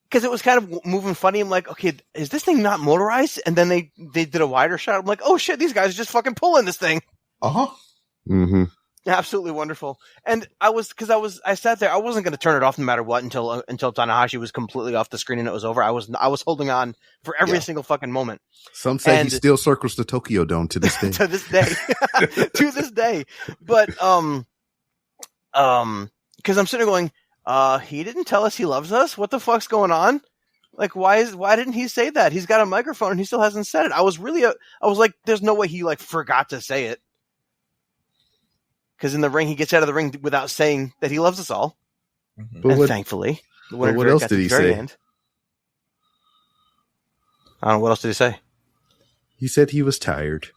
S4: because it was kind of moving funny. I'm like, okay, is this thing not motorized? And then they did a wider shot. I'm like, oh shit, these guys are just fucking pulling this thing.
S3: Mm-hmm.
S4: Absolutely wonderful. And I sat there. I wasn't going to turn it off no matter what until Tanahashi was completely off the screen and it was over. I was holding on for every single fucking moment.
S3: Some say he still circles the Tokyo Dome to this day.
S4: To this day. But because I'm sitting there going, he didn't tell us he loves us. What the fuck's going on? Like, why didn't he say that? He's got a microphone and he still hasn't said it. I was like, there's no way he forgot to say it. Because in the ring, he gets out of the ring without saying that he loves us all. Mm-hmm. And thankfully,
S3: what else did he say?
S4: End, I don't know. What else did he say?
S3: He said he was tired.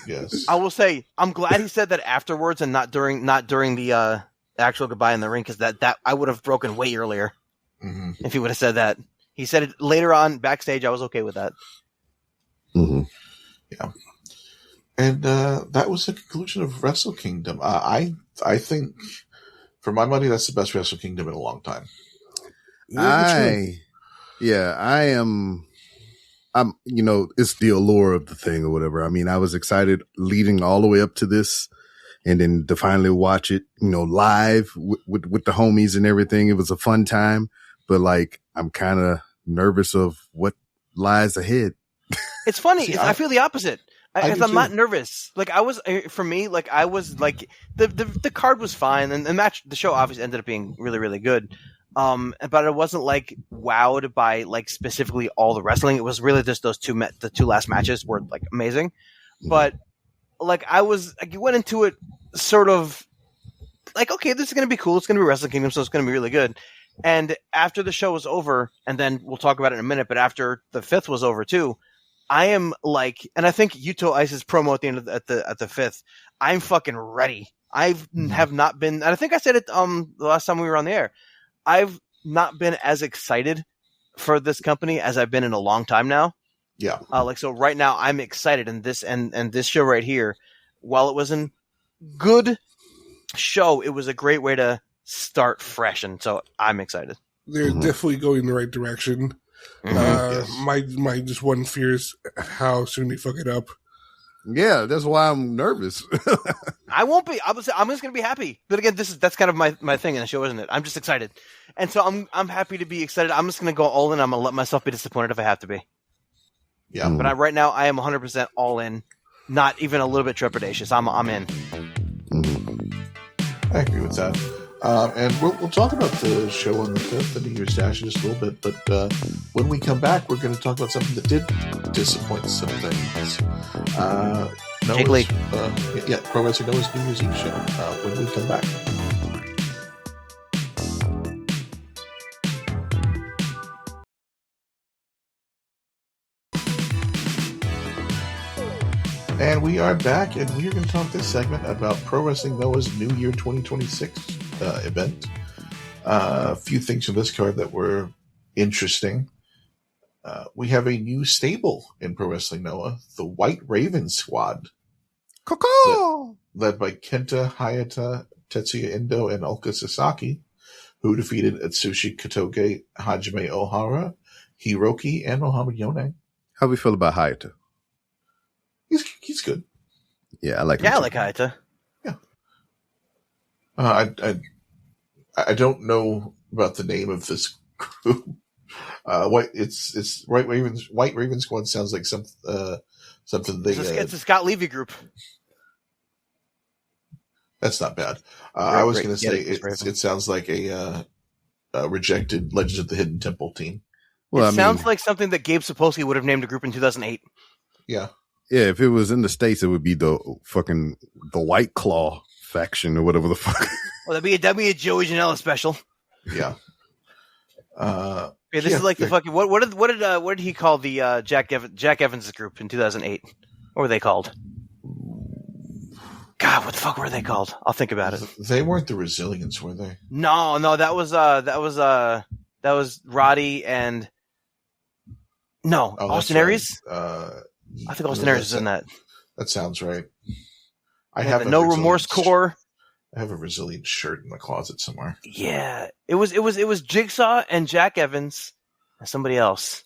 S2: Yes.
S4: I will say, I'm glad he said that afterwards and not during the actual goodbye in the ring, because that I would have broken way earlier if he would have said that. He said it later on backstage. I was okay with that.
S3: Mm-hmm.
S2: Yeah. And that was the conclusion of Wrestle Kingdom. I think, for my money, that's the best Wrestle Kingdom in a long time.
S3: I am. It's the allure of the thing or whatever. I mean, I was excited leading all the way up to this, and then to finally watch it, live with the homies and everything. It was a fun time, but I'm kind of nervous of what lies ahead.
S4: It's funny. I feel the opposite. I'm not nervous. The card was fine, and the show obviously ended up being really, really good. But it wasn't wowed by specifically all the wrestling. It was really just those the two last matches were amazing. But you went into it sort of okay, this is going to be cool. It's going to be Wrestle Kingdom, so it's going to be really good. And after the show was over, and then we'll talk about it in a minute, but after the 5th was over too, I am like, and I think Yuto Ice's promo at the end of at the 5th. I'm fucking ready. Have not been, and I think I said it the last time we were on the air. I've not been as excited for this company as I've been in a long time now.
S2: Yeah.
S4: So right now I'm excited, and this show right here, while it was a good show, it was a great way to start fresh, and so I'm excited.
S5: They're definitely going in the right direction.
S2: Yes.
S5: My just one fear is how soon they fuck it up.
S3: Yeah, that's why I'm nervous.
S4: I won't be. I'm just going to be happy. But again, that's kind of my thing in the show, isn't it? I'm just excited, and so I'm happy to be excited. I'm just going to go all in. I'm going to let myself be disappointed if I have to be.
S2: Yeah.
S4: But right now, I am 100% all in. Not even a little bit trepidatious. I'm in.
S2: I agree with that. And we'll talk about the show on the 5th, the New Year's Dash, in just a little bit. But when we come back, we're going to talk about something that did disappoint some things.
S4: Jake Lee.
S2: Pro Wrestling Noah's New Year's Eve show when we come back. And we are back, and we are going to talk this segment about Pro Wrestling Noah's New Year 2026 event. A few things from this card that were interesting. We have a new stable in Pro Wrestling Noah, the White Raven Squad. Led by Kenta Hayata, Tetsuya Endo, and Ulka Sasaki, who defeated Atsushi Katoge, Hajime Ohara, Hiroki, and Mohamed Yone.
S3: How we feel about Hayata?
S2: He's good.
S3: Yeah, I like him.
S4: Yeah, I like Hayata.
S2: Yeah. I don't know about the name of this group. White Raven Squad sounds like something they.
S4: It's a Scott Levy group.
S2: That's not bad. I was going to say it sounds like a rejected Legends of the Hidden Temple team.
S3: Well,
S4: it sounds like something that Gabe Sapolsky would have named a group in 2008.
S2: Yeah.
S3: Yeah, if it was in the States, it would be the White Claw faction or whatever the fuck.
S4: Well, that'd be a Joey Janela special.
S2: Yeah.
S4: This is like the fucking what did he call the Jack Evans group in 2008? What were they called? God, what the fuck were they called? I'll think about it.
S2: They weren't the Resilients, were they?
S4: No, that was Roddy and Austin Aries. I think Austin Aries is in that.
S2: That sounds right. I
S4: have No Remorse Core.
S2: I have a Resilient shirt in the closet somewhere.
S4: Yeah, it was Jigsaw and Jack Evans and somebody else.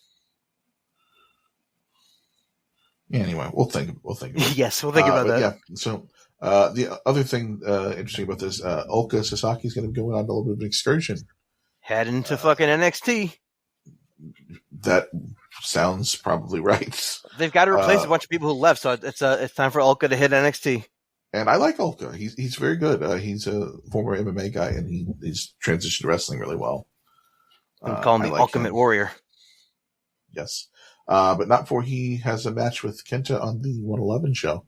S2: Yeah, anyway, we'll think about it.
S4: Yes, we'll think about that.
S2: Yeah. So the other thing interesting about this, Ulka Sasaki is going to be going on a little bit of an excursion.
S4: Heading to fucking NXT.
S2: That sounds probably right.
S4: They've got to replace a bunch of people who left, so it's time for Ulka to hit NXT.
S2: And I like Ulka. He's very good. He's a former MMA guy, and he's transitioned to wrestling really well.
S4: We call him the Ultimate Warrior.
S2: Yes. But not before he has a match with Kenta on the 111 show.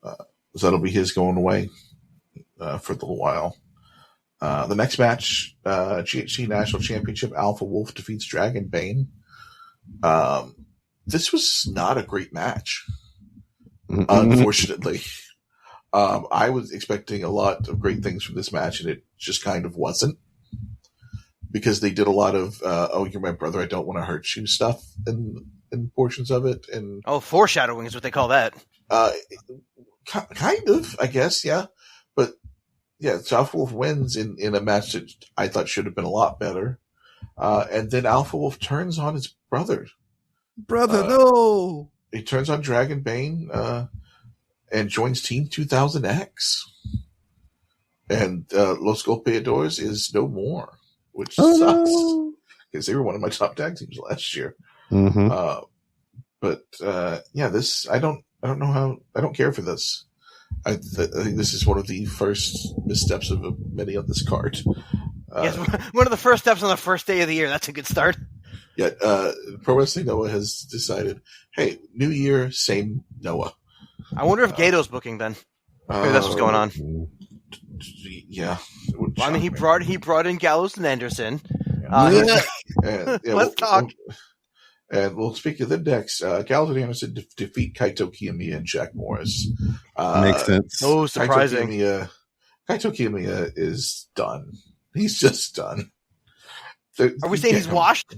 S2: So that'll be his going away for a little while. The next match, GHC National Championship, Alpha Wolf defeats Dragon Bane. This was not a great match, unfortunately. I was expecting a lot of great things from this match, and it just kind of wasn't. Because they did a lot of, you're my brother, I don't want to hurt you stuff in portions of it. And
S4: foreshadowing is what they call that.
S2: Kind of, I guess, yeah. But, yeah, Alpha Wolf wins in a match that I thought should have been a lot better. And then Alpha Wolf turns on his brother.
S3: No!
S2: He turns on Dragon Bane and joins Team 2000X. And Los Golpeadores is no more. Which sucks because they were one of my top tag teams last year.
S3: Mm-hmm.
S2: This I don't care for this. I think this is one of the first missteps of many on this card.
S4: Yes, one of the first steps on the first day of the year. That's a good start.
S2: Yeah, Pro Wrestling Noah has decided, hey, new year, same Noah.
S4: I wonder if Gato's booking then. Maybe that's what's going on.
S2: Yeah.
S4: I mean, he brought in Gallows and Anderson.
S2: Let's
S4: talk.
S2: And we'll speak of the next. Gallows and Anderson defeat Kaito Kiyomiya and Jack Morris.
S3: Makes sense.
S4: Oh, surprising.
S2: Kaito Kiyomiya is done. He's just done.
S4: Are we saying he's washed?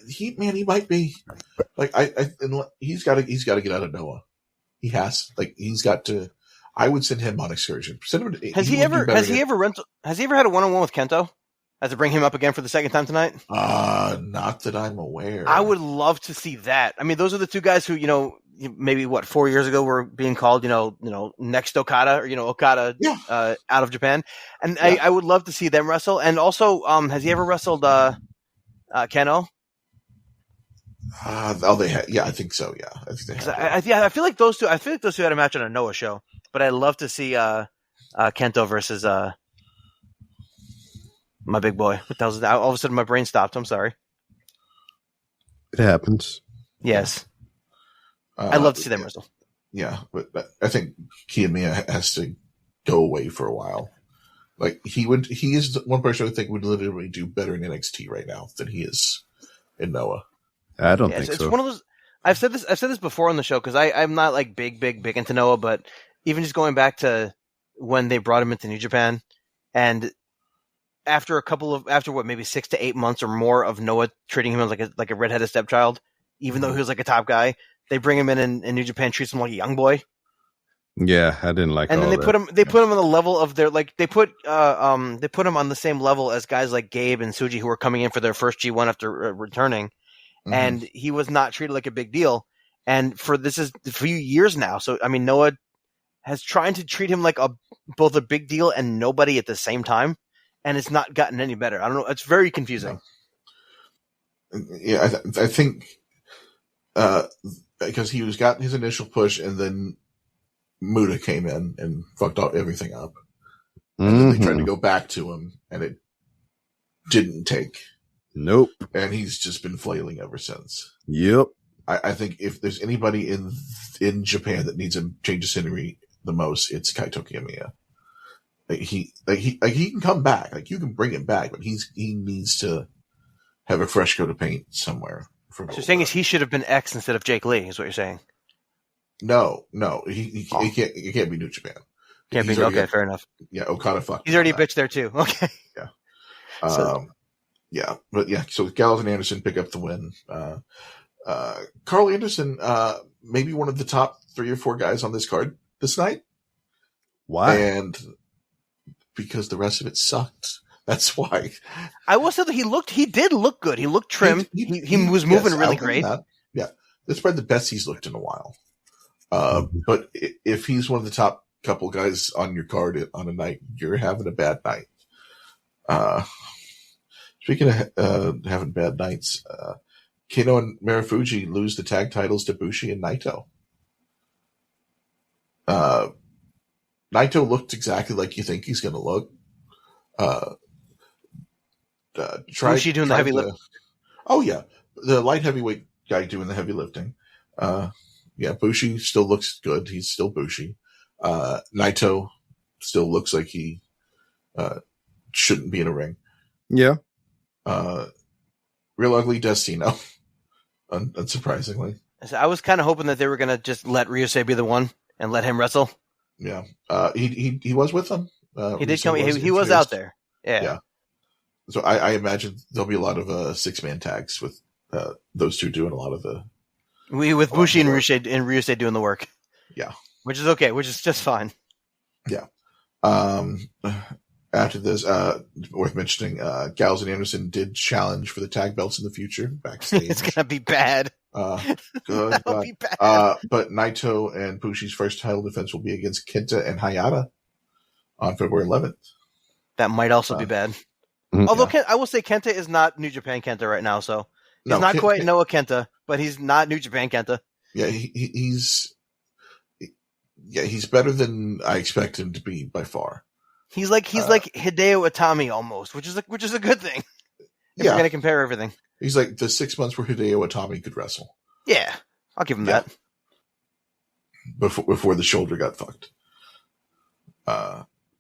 S2: He might be. Like he's got to get out of Noah. He has. Like he's got to. I would send him on excursion.
S4: Has he ever had a one-on-one with Kento? Has to bring him up again for the second time tonight?
S2: Not that I'm aware.
S4: I would love to see that. I mean, those are the two guys who, maybe 4 years ago were being called, next Okada or, Okada out of Japan. And yeah. I would love to see them wrestle. And also, has he ever wrestled Keno?
S2: They had. Yeah, I think so. Yeah, I think they have.
S4: I feel like those two. I feel like those two had a match on a Noah show. But I'd love to see Kento versus my big boy. What the hell is that? All of a sudden, my brain stopped. I'm sorry.
S3: It happens.
S4: Yes. I'd love to see them wrestle.
S2: Yeah, but I think Kiyomiya has to go away for a while. Like he is one person I think would literally do better in NXT right now than he is in Noah.
S3: I don't think so.
S4: It's one of those. I've said this before on the show because I'm not like big into Noah, but even just going back to when they brought him into New Japan, and after maybe 6 to 8 months or more of Noah treating him as like a redheaded stepchild, even though he was like a top guy, they bring him in New Japan, treats him like a young boy.
S3: Yeah, I didn't like.
S4: And then they put him on the level of their they put him on the same level as guys like Gabe and Tsuji who were coming in for their first G1 after returning, and he was not treated like a big deal. And this is a few years now, so I mean Noah has tried to treat him like both a big deal and nobody at the same time, and it's not gotten any better. I don't know. It's very confusing.
S2: Yeah, I think because he got his initial push, and then Muda came in and fucked everything up, and then they tried to go back to him, and it didn't take.
S3: Nope.
S2: And he's just been flailing ever since.
S3: Yep.
S2: I think if there's anybody in Japan that needs a change of scenery the most, it's Kaito Kiyomiya. He can come back. Like you can bring him back, but he needs to have a fresh coat of paint somewhere.
S4: So you're saying he should have been X instead of Jake Lee, is what you're saying?
S2: No, he can't be New Japan.
S4: Can't be. Okay, fair enough.
S2: Yeah, Okada fucked.
S4: He's already a bitch there too. Okay.
S2: Yeah. Yeah, but yeah. So Gallows and Anderson pick up the win. Carl Anderson, maybe one of the top 3 or 4 guys on this card this night.
S3: Why?
S2: And because the rest of it sucked. That's why.
S4: I will say that he did look good. He looked trim. He was moving really great.
S2: Yeah. That's probably the best he's looked in a while. But if he's one of the top couple guys on your card on a night, you're having a bad night. Speaking of having bad nights, Kano and Marufuji lose the tag titles to Bushi and Naito. Naito looked exactly like you think he's going to look.
S4: Bushi doing the heavy lift.
S2: Oh yeah, the light heavyweight guy doing the heavy lifting. Yeah, Bushi still looks good. He's still Bushi. Naito still looks like he shouldn't be in a ring.
S3: Yeah.
S2: Real ugly Destino. Unsurprisingly.
S4: So I was kind of hoping that they were going to just let Ryusei be the one and let him wrestle.
S2: Yeah. He was with them.
S4: He did come. He was out there. Yeah.
S2: So I imagine there'll be a lot of 6-man tags with those two doing a lot of the.
S4: With Bushi and Ryusei doing the work.
S2: Yeah.
S4: Which is okay. Which is just fine.
S2: Yeah. After this, worth mentioning, Gallows and Anderson did challenge for the tag belts in the future backstage.
S4: It's gonna be bad.
S2: Good.
S4: That'll be bad.
S2: But Naito and Bushi's first title defense will be against Kenta and Hayata on February 11th.
S4: That might also be bad. Although I will say Kenta is not New Japan Kenta right now, so he's not quite Noah Kenta, but he's not New Japan Kenta.
S2: Yeah, he's better than I expect him to be by far.
S4: He's like Hideo Itami almost, which is a good thing. If we're gonna compare everything.
S2: He's like the 6 months where Hideo Itami could wrestle.
S4: Yeah, I'll give him that.
S2: Before the shoulder got fucked.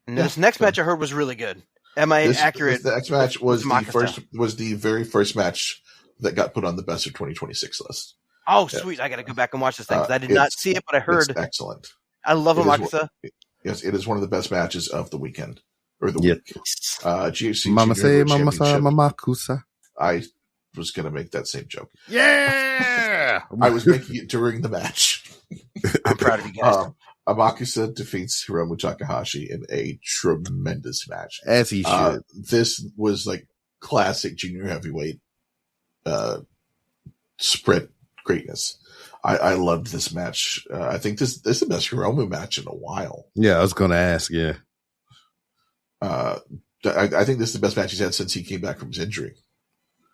S4: This next match I heard was really good. Am I accurate?
S2: The next match was the very first match that got put on the best of 2026 list.
S4: Oh, sweet! I got to go back and watch this thing because I did not see it, but I heard.
S2: It's excellent.
S4: I love AMAKUSA.
S2: Yes, it is one of the best matches of the weekend or the week. GHC
S3: Mama say, Mama say, AMAKUSA.
S2: I was going to make that same joke.
S3: Yeah,
S2: I was making it during the match.
S4: I'm proud of you guys.
S2: AMAKUSA defeats Hiromu Takahashi in a tremendous match,
S3: as he should.
S2: This was like classic junior heavyweight sprint greatness. I loved this match. I think this is the best Hiromu match in a while.
S3: Yeah, I was going to ask. Yeah,
S2: I think this is the best match he's had since he came back from his injury.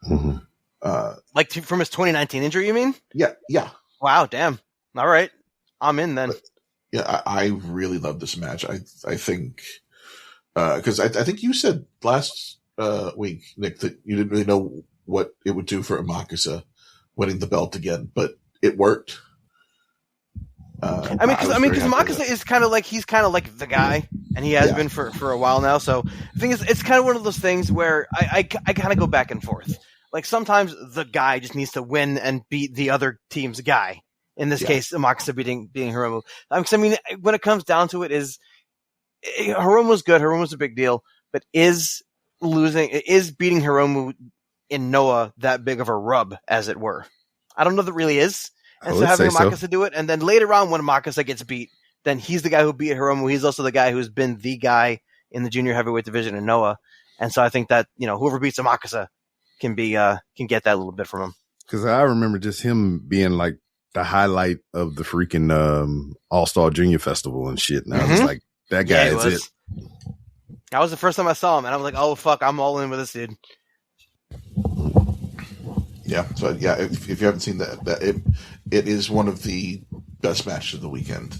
S3: Mm-hmm.
S4: Like from his 2019 injury, you mean?
S2: Yeah.
S4: Wow, damn. All right, I'm in then.
S2: But, yeah, I really love this match. I think because I think you said last week, Nick, that you didn't really know what it would do for AMAKUSA winning the belt again, but it worked.
S4: Because AMAKUSA is kind of like he's kind of like the guy, and he has been for a while now. So the thing is, it's kind of one of those things where I kind of go back and forth. Like sometimes the guy just needs to win and beat the other team's guy. In this case, AMAKUSA beating Hiromu. I mean, when it comes down to it, Hiromu's good. Hiromu's a big deal, but is beating Hiromu in Noah that big of a rub, as it were? I don't know if it really is. And so having AMAKUSA do it, and then later on when AMAKUSA gets beat, then he's the guy who beat Hiromu. He's also the guy who's been the guy in the junior heavyweight division in Noah. And so I think that whoever beats AMAKUSA can get that a little bit from him.
S3: Because I remember just him being like the highlight of the freaking All-Star Junior Festival and shit. And I was like, that guy is it.
S4: That was the first time I saw him, and I was like, oh, fuck, I'm all in with this dude.
S2: Yeah, so if you haven't seen that it is one of the best matches of the weekend.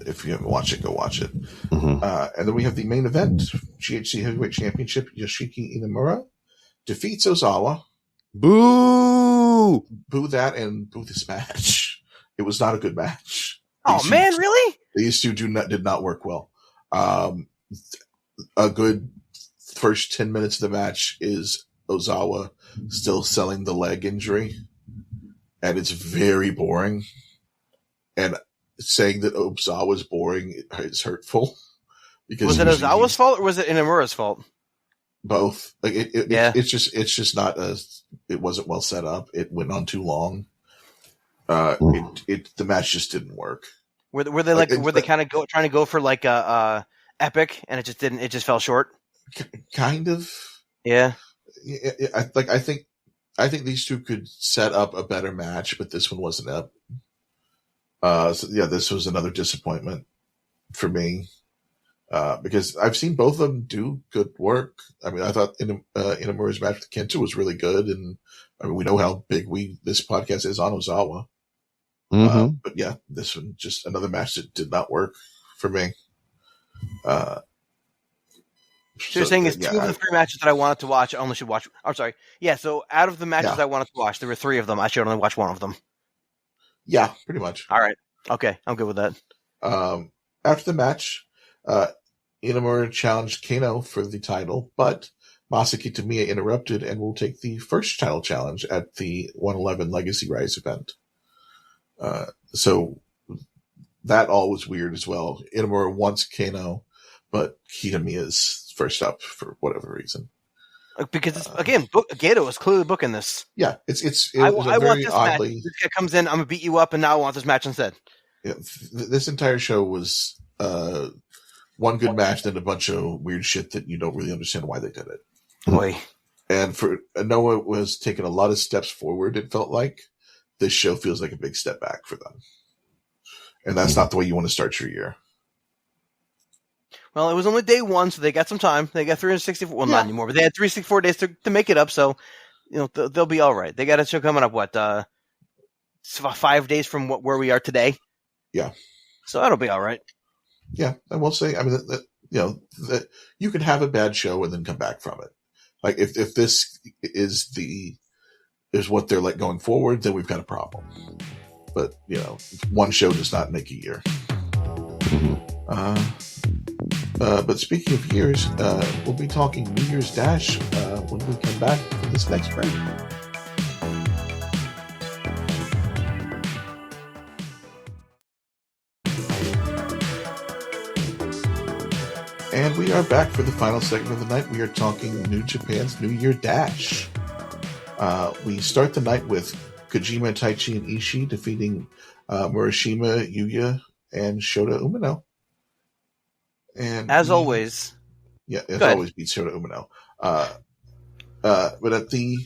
S2: If you haven't watched it, go watch it.
S3: Mm-hmm.
S2: And then we have the main event, GHC Heavyweight Championship. Yoshiki Inamura defeats Ozawa.
S3: Boo!
S2: Boo that and boo this match. It was not a good match.
S4: Man, really?
S2: These two did not work well. A good first 10 minutes of the match is Ozawa still selling the leg injury, and it's very boring. And saying that Ozawa's boring is hurtful. Because
S4: was it Ozawa's fault or was it Inamura's fault?
S2: Both. Like it's just not it wasn't well set up. It went on too long. The match just didn't work.
S4: Were they kind of trying to go for like a epic, and it just fell short?
S2: Kind of.
S4: Yeah.
S2: I think these two could set up a better match, but this one wasn't up. This was another disappointment for me. Because I've seen both of them do good work. I mean, I thought Inamura's match with Kenta was really good, and I mean, we know how big this podcast is on Ozawa.
S3: Mm-hmm.
S2: But yeah, this one just another match that did not work for me.
S4: So you're saying it's two of the three matches that I wanted to watch. I only should watch. I'm sorry. Yeah. So out of the matches I wanted to watch, there were three of them. I should only watch one of them.
S2: Yeah, pretty much.
S4: All right. Okay, I'm good with that.
S2: After the match, Inamura challenged Kano for the title, but Masaki Tamiya interrupted and will take the first title challenge at the 111 Legacy Rise event. So that all was weird as well. Inamura wants Kano, but Kitamiya's first up for whatever reason.
S4: Because again, Gato is clearly booking this.
S2: Yeah, it was
S4: I
S2: very
S4: want this
S2: oddly.
S4: Match. This guy comes in, I'm gonna beat you up, and now I want this match instead.
S2: Yeah, this entire show was one good match, then a bunch of weird shit that you don't really understand why they did it.
S4: Boy.
S2: And for Noah was taking a lot of steps forward. It felt like this show feels like a big step back for them, and that's not the way you want to start your year.
S4: Well, it was only day one, so they got some time. They got 364. Well, not anymore, but they had 364 days to make it up. So, they'll be all right. They got a show coming up. 5 days from where we are today. Yeah. So that'll be all right.
S2: Yeah, I will say. I mean, that you can have a bad show and then come back from it. Like if this is what they're like going forward, then we've got a problem. But one show does not make a year. But speaking of years, we'll be talking New Year's Dash when we come back for this next break. And we are back for the final segment of the night. We are talking New Japan's New Year Dash. We start the night with Kojima, Taichi, and Ishii defeating Murashima, Yuya, and Shota Umino. And
S4: as always.
S2: Yeah, as always beats Shota Umino. But at the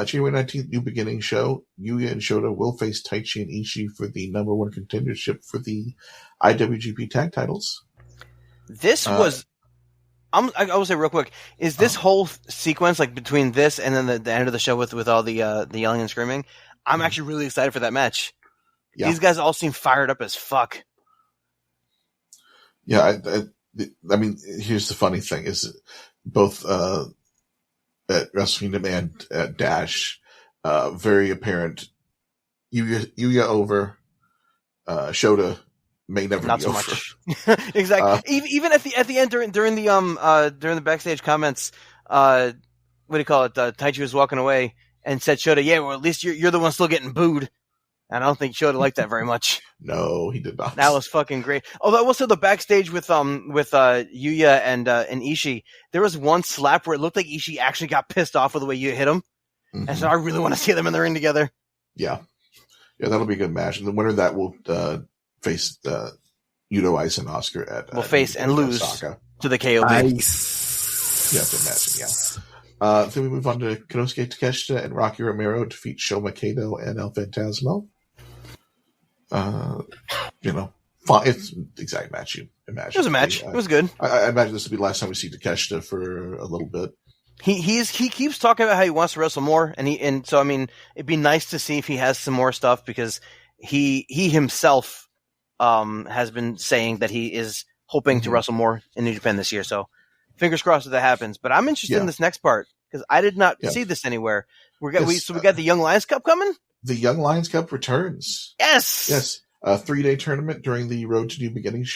S2: January 19th New Beginning show, Yuya and Shota will face Taichi and Ishii for the number one contendership for the IWGP tag titles.
S4: This was, I will say real quick, is this whole sequence, like between this and then the end of the show with all the yelling and screaming, I'm actually really excited for that match. Yeah. These guys all seem fired up as fuck.
S2: Yeah, I mean, here's the funny thing is both at Wrestle Kingdom and at Dash, very apparent, Yuya over, Shota may never
S4: not
S2: be
S4: so
S2: over.
S4: Much. Exactly. Even at the end during the backstage comments, what do you call it? Taichi was walking away and said, "Shota, yeah, well at least you're the one still getting booed." And I don't think Shota liked that very much.
S2: No, he did not.
S4: That was fucking great. Although also the backstage with Yuya and Ishii, there was one slap where it looked like Ishii actually got pissed off with the way Yuya hit him, and so I really want to see them in the ring together.
S2: Yeah, that'll be a good match. And the winner of that will face Yuto, Ice, and Oscar at
S4: will face and lose Osaka. To the KOB.
S2: Nice. You have to imagine, yeah. Then we move on to Konosuke Takeshita and Rocky Romero defeat Shoma Kato and El Phantasmo. It's the exact match you imagine.
S4: It was a match. It was good.
S2: I imagine this will be the last time we see Takeshita for a little bit.
S4: He keeps talking about how he wants to wrestle more, and so I mean, it'd be nice to see if he has some more stuff because he himself has been saying that he is hoping to wrestle more in New Japan this year. So fingers crossed that happens. But I'm interested in this next part because I did not see this anywhere. We got the Young Lions Cup coming.
S2: The Young Lions Cup returns.
S4: Yes.
S2: A 3-day tournament during the Road to New Beginning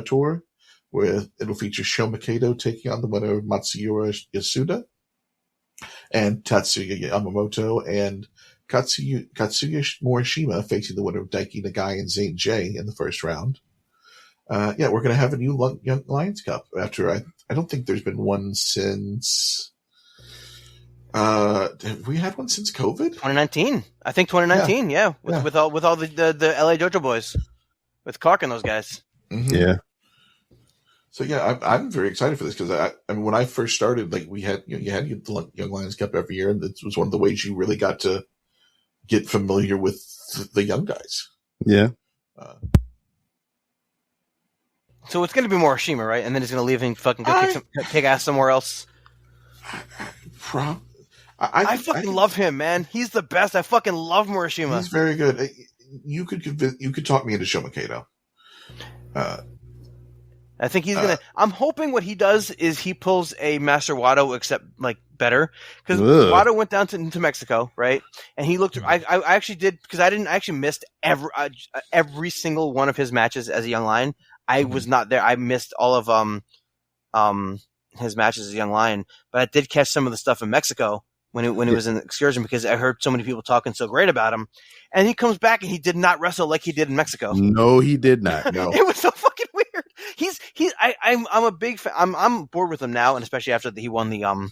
S2: tour, where it'll feature Shoma Kato taking on the winner of Matsuyori Yasuda and Tatsuya Yamamoto, and Katsuya Morishima facing the winner of Daiki Nagai and Zane J in the first round. We're going to have a new Young Lions Cup after I don't think there's been one since. Have we had one since COVID?
S4: 2019. I think 2019. Yeah. With all the LA Dojo boys, with Clark and those guys.
S2: Mm-hmm. Yeah. So I'm very excited for this because I mean when I first started, like you had the Young Lions Cup every year, and it was one of the ways you really got to get familiar with the young guys.
S3: Yeah.
S4: So it's going to be Morishima, right? And then he's going to leave and fucking go kick ass somewhere else. I fucking love him, man. He's the best. I fucking love Morishima.
S2: He's very good. You could talk me into Shoma Kato.
S4: I think he's gonna. I'm hoping what he does is he pulls a Master Wato, except like better, because Wato went down to Mexico, right? And he looked. I actually did because I actually missed every single one of his matches as a Young Lion. I was not there. I missed all of his matches as a Young Lion, but I did catch some of the stuff in Mexico when it was an excursion because I heard so many people talking so great about him. And he comes back and he did not wrestle like he did in Mexico.
S3: No, he did not. No,
S4: it was so fucking weird. I'm a big fan. I'm bored with him now, and especially after he won the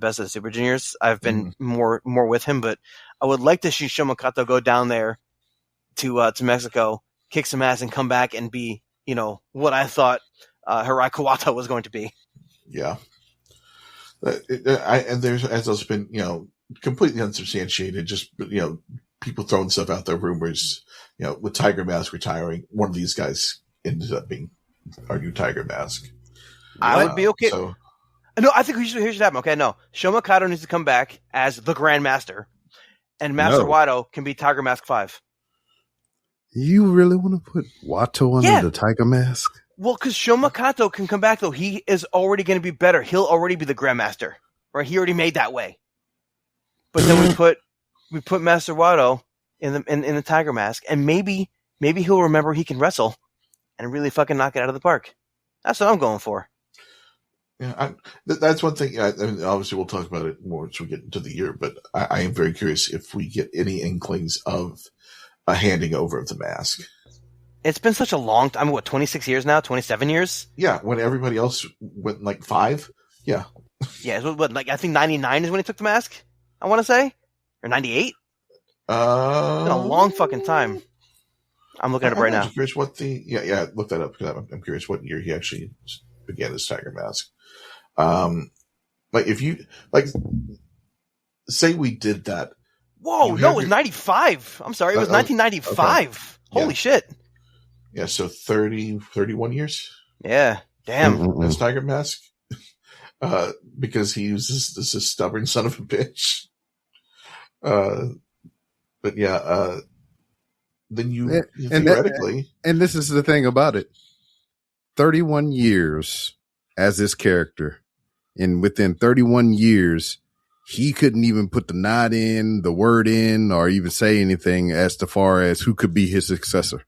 S4: Best of the Super Juniors. I've been more with him, but I would like to see Shoma Kato go down there to Mexico, kick some ass, and come back and be what I thought Hirai Kawata was going to be.
S2: Yeah. And there's also been, completely unsubstantiated, just, people throwing stuff out there, rumors, with Tiger Mask retiring, one of these guys ended up being our new Tiger Mask.
S4: I would be okay. No, I think here's what should happen. Okay, no. Shoma Kato needs to come back as the Grand Master, and Master Wato can be Tiger Mask 5.
S3: You really want to put Wato under the Tiger Mask?
S4: Well, because Shoma Kato can come back, though. He is already going to be better. He'll already be the Grandmaster. Right? He already made that way. But then we put Master Wato in the Tiger Mask, and maybe he'll remember he can wrestle and really fucking knock it out of the park. That's what I'm going for.
S2: Yeah, that's one thing. I mean, obviously, we'll talk about it more as we get into the year, but I am very curious if we get any inklings of a handing over of the mask.
S4: It's been such a long time. What, 26 years now? 27 years?
S2: Yeah, when everybody else went like 5. Yeah.
S4: Yeah, like I think 99 is when he took the mask, I want to say. Or 98? It's been a long fucking time. I'm looking at it right now.
S2: I'm curious what yeah, look that up, because I'm curious what year he actually began his Tiger Mask. Like if you say we did that.
S4: Whoa, no, it was 95. I'm sorry, it was 1995. Okay. Holy shit.
S2: Yeah, so 31 years.
S4: Yeah, damn.
S2: That's Tiger Mask. Because he was this stubborn son of a bitch. But yeah, then you theoretically,
S3: and this is the thing about it: 31 years as this character, and within 31 years, he couldn't even put the nod in, the word in, or even say anything as far as who could be his successor.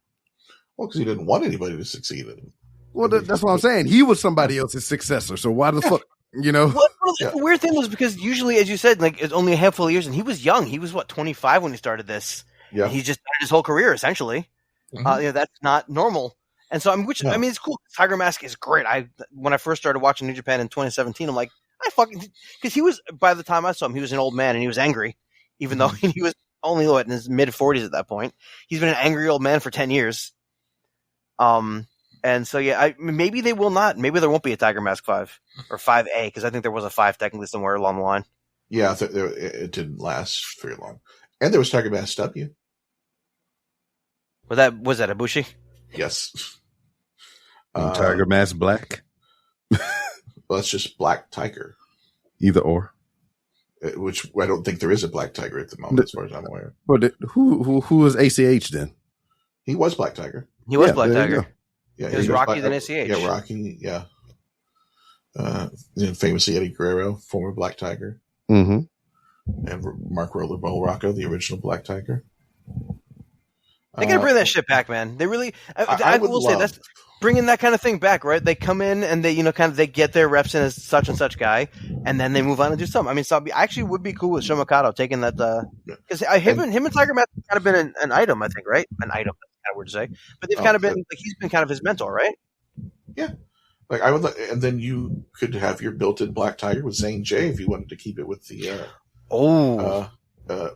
S2: Well, because he didn't want anybody to succeed in him.
S3: Well, that's what I'm saying. He was somebody else's successor. So why the fuck, you know?
S4: Well, the weird thing was because usually, as you said, like it's only a handful of years, and he was young. He was 25 when he started this.
S2: Yeah,
S4: he just started his whole career essentially. That's not normal. And so, I mean, it's cool. Tiger Mask is great. When I first started watching New Japan in 2017, I'm like, because he was, by the time I saw him, he was an old man and he was angry, even though he was only in his mid 40s at that point. He's been an angry old man for 10 years. And so, yeah, maybe they will not. Maybe there won't be a Tiger Mask 5 or 5A, because I think there was a 5 technically somewhere along the line.
S2: Yeah, it didn't last very long. And there was Tiger Mask W.
S4: Was that Ibushi?
S2: Yes.
S3: Tiger Mask Black?
S2: Well, it's just Black Tiger.
S3: Either or.
S2: Which I don't think there is a Black Tiger at the moment, as far as I'm aware.
S3: But who was ACH then?
S2: He was Black Tiger.
S4: He was Black Tiger.
S2: Yeah,
S4: he was Rocky than ACH.
S2: Yeah, Rocky. Yeah. Famously Eddie Guerrero, former Black Tiger.
S3: Mm-hmm.
S2: And Mark Rollerball Rocco, the original Black Tiger.
S4: They gotta bring that shit back, man. They really. I will say that's bringing that kind of thing back, right? They come in and they, they get their reps in as such and such guy, and then they move on and do something. I mean, so actually would be cool with Shomakato taking that, because him and Tiger Mask have kind of been an item, I think, right? An item, that's kind of weird to say, but they've kind of been like he's been kind of his mentor, right?
S2: Yeah, like I would, and then you could have your built-in Black Tiger with Zane J if you wanted to keep it with the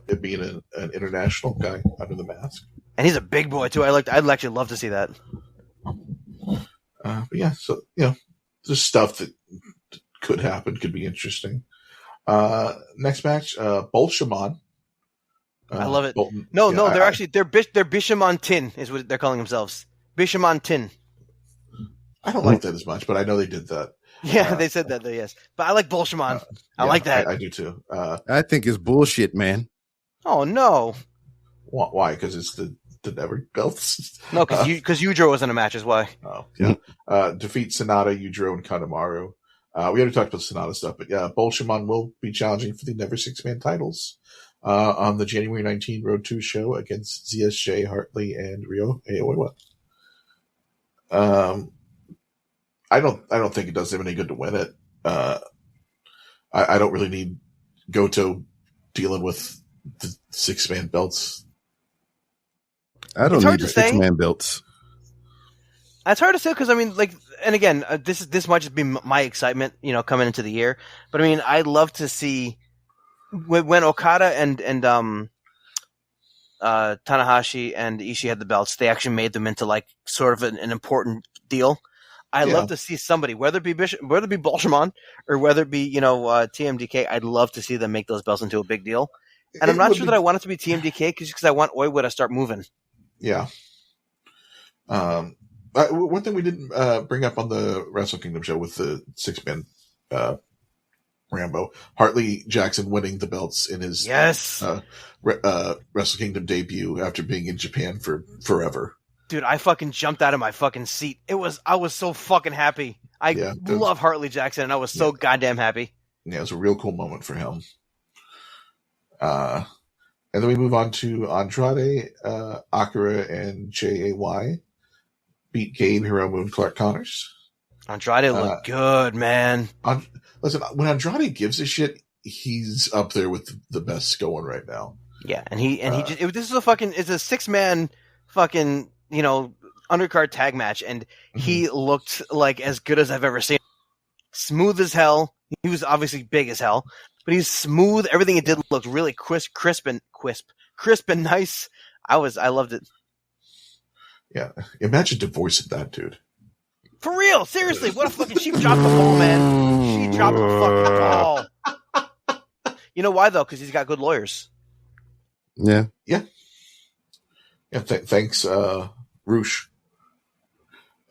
S2: it being an international guy under the mask.
S4: And he's a big boy too. I'd actually love to see that.
S2: But yeah, so there's stuff that could happen, could be interesting. Next match, Bolshaman.
S4: I love it.
S2: Bolton,
S4: they're actually they're Bishamon Tin is what they're calling themselves. Bishamon Tin.
S2: I don't like that as much, but I know they did that.
S4: Yeah, they said that. Yes, but I like Bolshaman. I like that.
S2: I do too.
S3: I think it's bullshit, man.
S4: Oh no!
S2: Why? Because it's the Never belts.
S4: No, because Yujiro was in a match. Is why.
S2: Oh yeah. Defeat Sonata, Yujiro, and Kanemaru. We already talked about Sonata stuff, but yeah, Bolshaman will be challenging for the Never Six-Man titles on the January 19 Road 2 show against ZSJ, Hartley, and Ryo Aoiwa. I don't think it does them any good to win it. I don't really need Goto dealing with the 6-man belts.
S3: I don't need the 6-man belts.
S4: It's hard to say because I mean, like, and again, this might just be my excitement, coming into the year. But I mean, I'd love to see when Okada and Tanahashi and Ishii had the belts, they actually made them into like sort of an important deal. I'd love to see somebody, whether it be Bolshaman or whether it be TMDK. I'd love to see them make those belts into a big deal. And I'm not sure that I want it to be TMDK because I want Oiwa to start moving.
S2: Yeah. One thing we didn't bring up on the Wrestle Kingdom show with the 6-man Rambo, Hartley Jackson winning the belts in his Wrestle Kingdom debut after being in Japan for forever.
S4: Dude, I fucking jumped out of my fucking seat. I was so fucking happy. I love Hartley Jackson, and I was so goddamn happy.
S2: Yeah, it was a real cool moment for him. And then we move on to Andrade, Akira, and JAY beat Gabe, Hiromu, and Clark Connors. Andrade
S4: looked good, man.
S2: Listen, when Andrade gives a shit, he's up there with the best going right now.
S4: Yeah, this is it's a 6-man fucking, undercard tag match, and he looked like as good as I've ever seen. Smooth as hell. He was obviously big as hell, but he's smooth. Everything he did looked really crisp and nice. I loved it.
S2: Yeah, imagine divorcing that dude.
S4: For real, seriously, what a fucking she dropped the ball, man. She dropped the fucking ball. You know why though? Because he's got good lawyers.
S3: Yeah.
S2: Thanks, Roosh.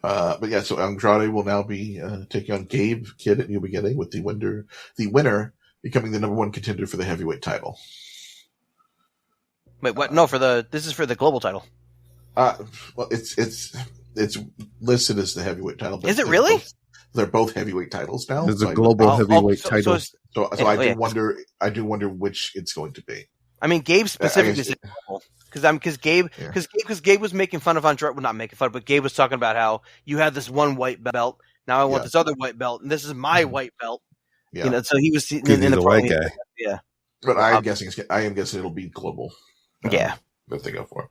S2: But yeah, so Andrade will now be taking on Gabe Kidd at New Beginning, with the winner becoming the number one contender for the heavyweight title.
S4: Wait, what? No, this is for the global title.
S2: Well, it's listed as the heavyweight title. But
S4: is it really?
S2: They're both heavyweight titles now.
S3: There's a global heavyweight title.
S2: So I do wonder which it's going to be.
S4: I mean, Gabe specifically said because Gabe was making fun of Andrade. Well, not making fun, but Gabe was talking about how you have this one white belt. Now I want this other white belt, and this is my white belt. Yeah. You know, so he was in the
S3: white guy.
S4: Yeah.
S2: But I am guessing it'll be global.
S4: Yeah.
S2: That they go for.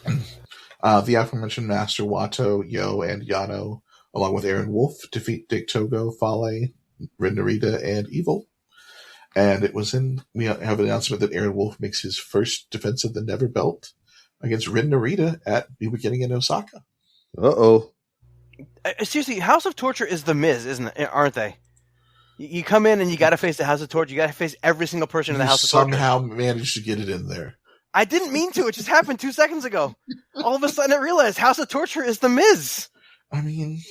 S2: The aforementioned Master Wato, Yo, and Yano, along with Aaron Wolf, defeat Dick Togo, Fale, Rin Narita, and Evil. And we have an announcement that Aaron Wolf makes his first defense of the Never belt against Rin Narita at New Beginning in Osaka.
S3: Uh-oh.
S4: Seriously, House of Torture is the Miz, aren't they? You come in and you got to face the House of Torture. You got to face every single person in the House of Torture.
S2: Somehow managed to get it in there.
S4: I didn't mean to. It just happened 2 seconds ago. All of a sudden I realized House of Torture is the Miz.
S2: I mean,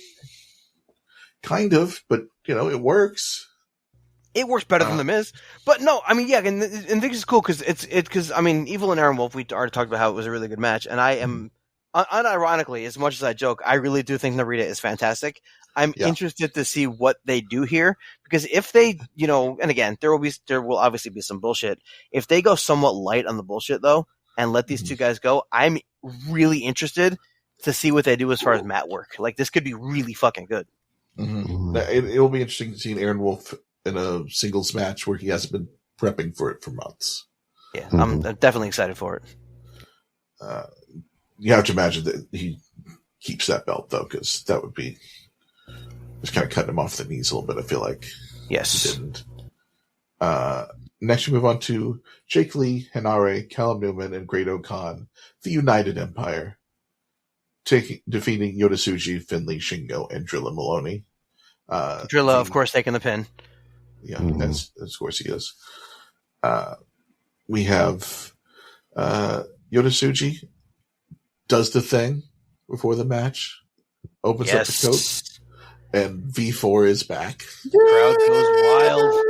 S2: kind of, but, it works.
S4: It works better than the Miz. But no, I mean, yeah, and this is cool because because Evil and Aaron Wolf, we already talked about how it was a really good match, and I am, unironically, as much as I joke, I really do think Narita is fantastic. I'm interested to see what they do here, because if they, and again, there will obviously be some bullshit. If they go somewhat light on the bullshit though, and let these two guys go, I'm really interested to see what they do as far as mat work. Like, this could be really fucking good.
S2: Mm-hmm. It'll be interesting to see Aaron Wolf in a singles match where he hasn't been prepping for it for months.
S4: Yeah, I'm definitely excited for it.
S2: You have to imagine that he keeps that belt though, because that would be just kind of cutting him off the knees a little bit. I feel like he didn't. Next we move on to Jake Lee, Henare, Callum Newman, and Great O'Khan, the United Empire, defeating Yodatsuji, Finley, Shingo, and Drilla Maloney.
S4: Drilla, of course, taking the pin.
S2: Yeah, as of course he is. We have Yodatsuji does the thing before the match, opens up the coat, and V4 is back.
S4: Crowd goes wild.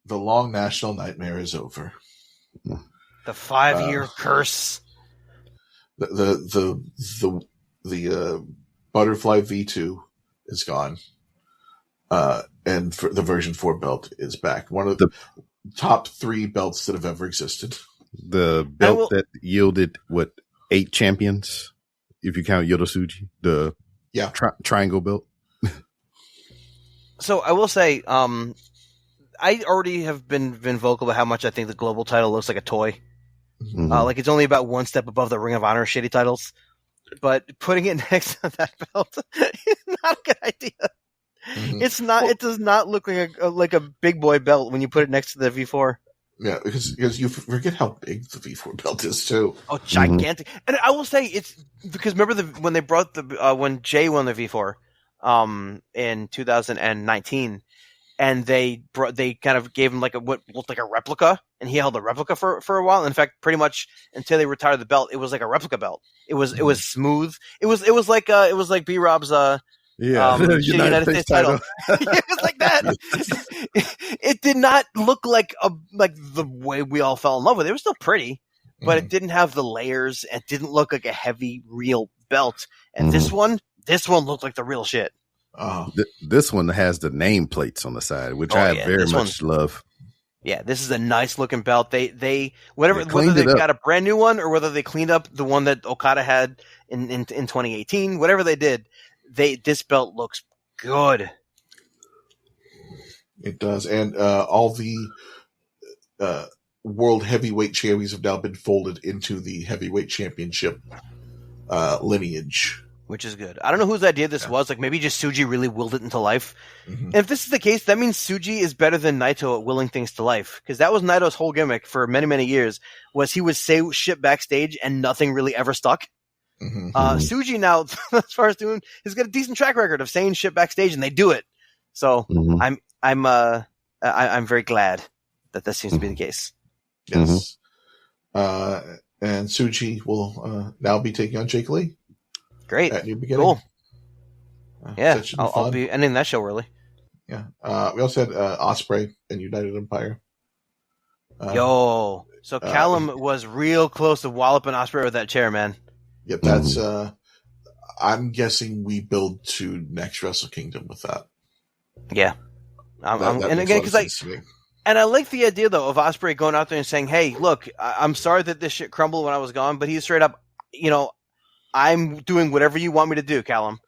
S2: The long national nightmare is over.
S4: The 5-year curse.
S2: The butterfly V2 is gone. And the version 4 belt is back. One of the top 3 belts that have ever existed.
S3: The belt that yielded 8 champions, if you count Yodatsuji, the triangle belt.
S4: So I will say, I already have been vocal about how much I think the global title looks like a toy. Mm-hmm. Like it's only about one step above the Ring of Honor shitty titles. But putting it next to that belt is not a good idea. Mm-hmm. It's not. It does not look like a big boy belt when you put it next to the V4.
S2: Yeah, because you forget how big the V4 belt is too.
S4: Oh, gigantic! Mm-hmm. And I will say it's because remember when they brought when Jay won the V4 in 2019, and they kind of gave him what looked like a replica, and he held the replica for a while. In fact, pretty much until they retired the belt, it was like a replica belt. It was smooth. It was like B-Rob's United States title. It was like that. It did not look like the way we all fell in love with it. It was still pretty, but it didn't have the layers. It didn't look like a heavy, real belt. And this one looked like the real shit.
S3: This one has the nameplates on the side, which I very much love.
S4: Yeah, this is a nice looking belt. Whether they got a brand new one or whether they cleaned up the one that Okada had in 2018, whatever they did. This belt looks good.
S2: It does, and all the world heavyweight champions have now been folded into the heavyweight championship lineage.
S4: Which is good. I don't know whose idea this was. Like, maybe just Tsuji really willed it into life. Mm-hmm. And if this is the case, that means Tsuji is better than Naito at willing things to life. Because that was Naito's whole gimmick for many, many years, was he would say shit backstage and nothing really ever stuck. Mm-hmm. Tsuji now, as far as doing, has got a decent track record of saying shit backstage, and they do it. So I'm very glad that this seems to be the case.
S2: Yes. And Tsuji will now be taking on Jake Lee.
S4: Great.
S2: At New Beginning.
S4: Cool. Yeah, I'll be ending that show early.
S2: Yeah. We also had Ospreay and United Empire.
S4: So Callum was real close to walloping Ospreay with that chair, man.
S2: Yep, that's I'm guessing we build to next Wrestle Kingdom with that.
S4: Yeah. And again, because and I like the idea though of Ospreay going out there and saying, "Hey, look, I'm sorry that this shit crumbled when I was gone," but he's straight up, I'm doing whatever you want me to do, Callum.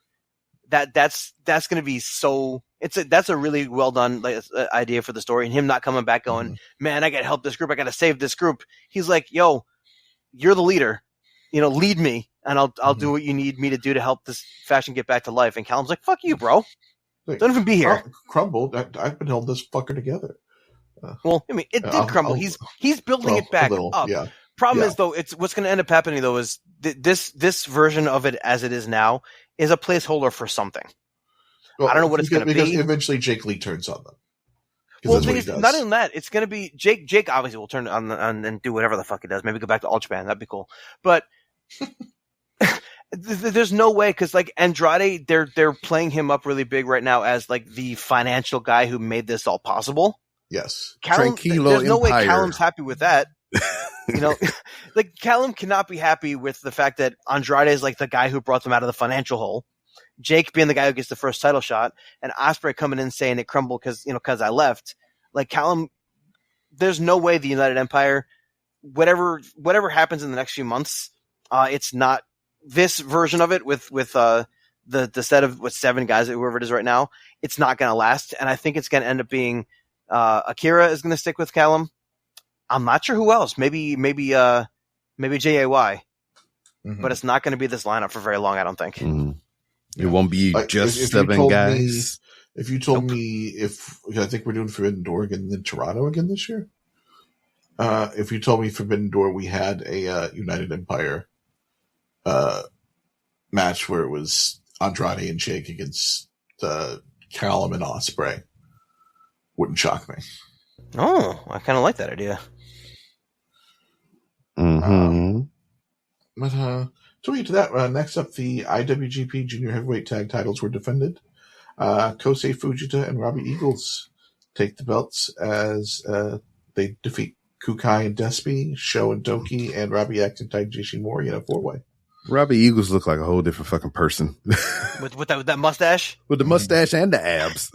S4: That's going to be so. That's a really well done idea for the story, and him not coming back going, man, I got to help this group, I got to save this group. He's like, yo, you're the leader, lead me, and I'll do what you need me to do to help this faction get back to life. And Callum's like, fuck you, bro. Don't even be here.
S2: Crumbled. I've been holding this fucker together.
S4: Well, I mean, it did crumble. He's building it back up.
S2: Yeah.
S4: Problem is, though, it's what's going to end up happening, though, is this version of it as it is now is a placeholder for something. Well, I don't know what it's going to be.
S2: Because eventually Jake Lee turns on them.
S4: Well, the thing is, not only that, it's going to be Jake. Jake obviously will turn on and do whatever the fuck he does. Maybe go back to All Japan. That'd be cool. But there's no way, because like Andrade, they're playing him up really big right now as like the financial guy who made this all possible.
S2: Yes,
S4: there's no way Callum's happy with that. Like Callum cannot be happy with the fact that Andrade is like the guy who brought them out of the financial hole. Jake being the guy who gets the first title shot, and Ospreay coming in saying it crumbled because I left. Like Callum, there's no way the United Empire, whatever happens in the next few months, it's not this version of it with the set of 7 guys, whoever it is right now. It's not going to last, and I think it's going to end up being Akira is going to stick with Callum. I'm not sure who else. Maybe JAY, but it's not going to be this lineup for very long. I don't think.
S3: Mm-hmm. It won't be just 7 guys.
S2: If you told me I think we're doing Forbidden Door again in Toronto again this year. If you told me Forbidden Door we had a United Empire match where it was Andrade and Jake against Callum and Ospreay, wouldn't shock me.
S4: Oh, I kind of like that idea.
S3: Mm-hmm.
S2: But to get to that, next up, the IWGP Junior Heavyweight Tag Titles were defended. Kosei Fujita and Robbie Eagles take the belts as they defeat Kukai and Despy, Sho and Doki, and Robbie X and Taiji Ishimori in a 4-way.
S3: Robbie Eagles look like a whole different fucking person.
S4: with that mustache?
S3: With the mustache and the abs.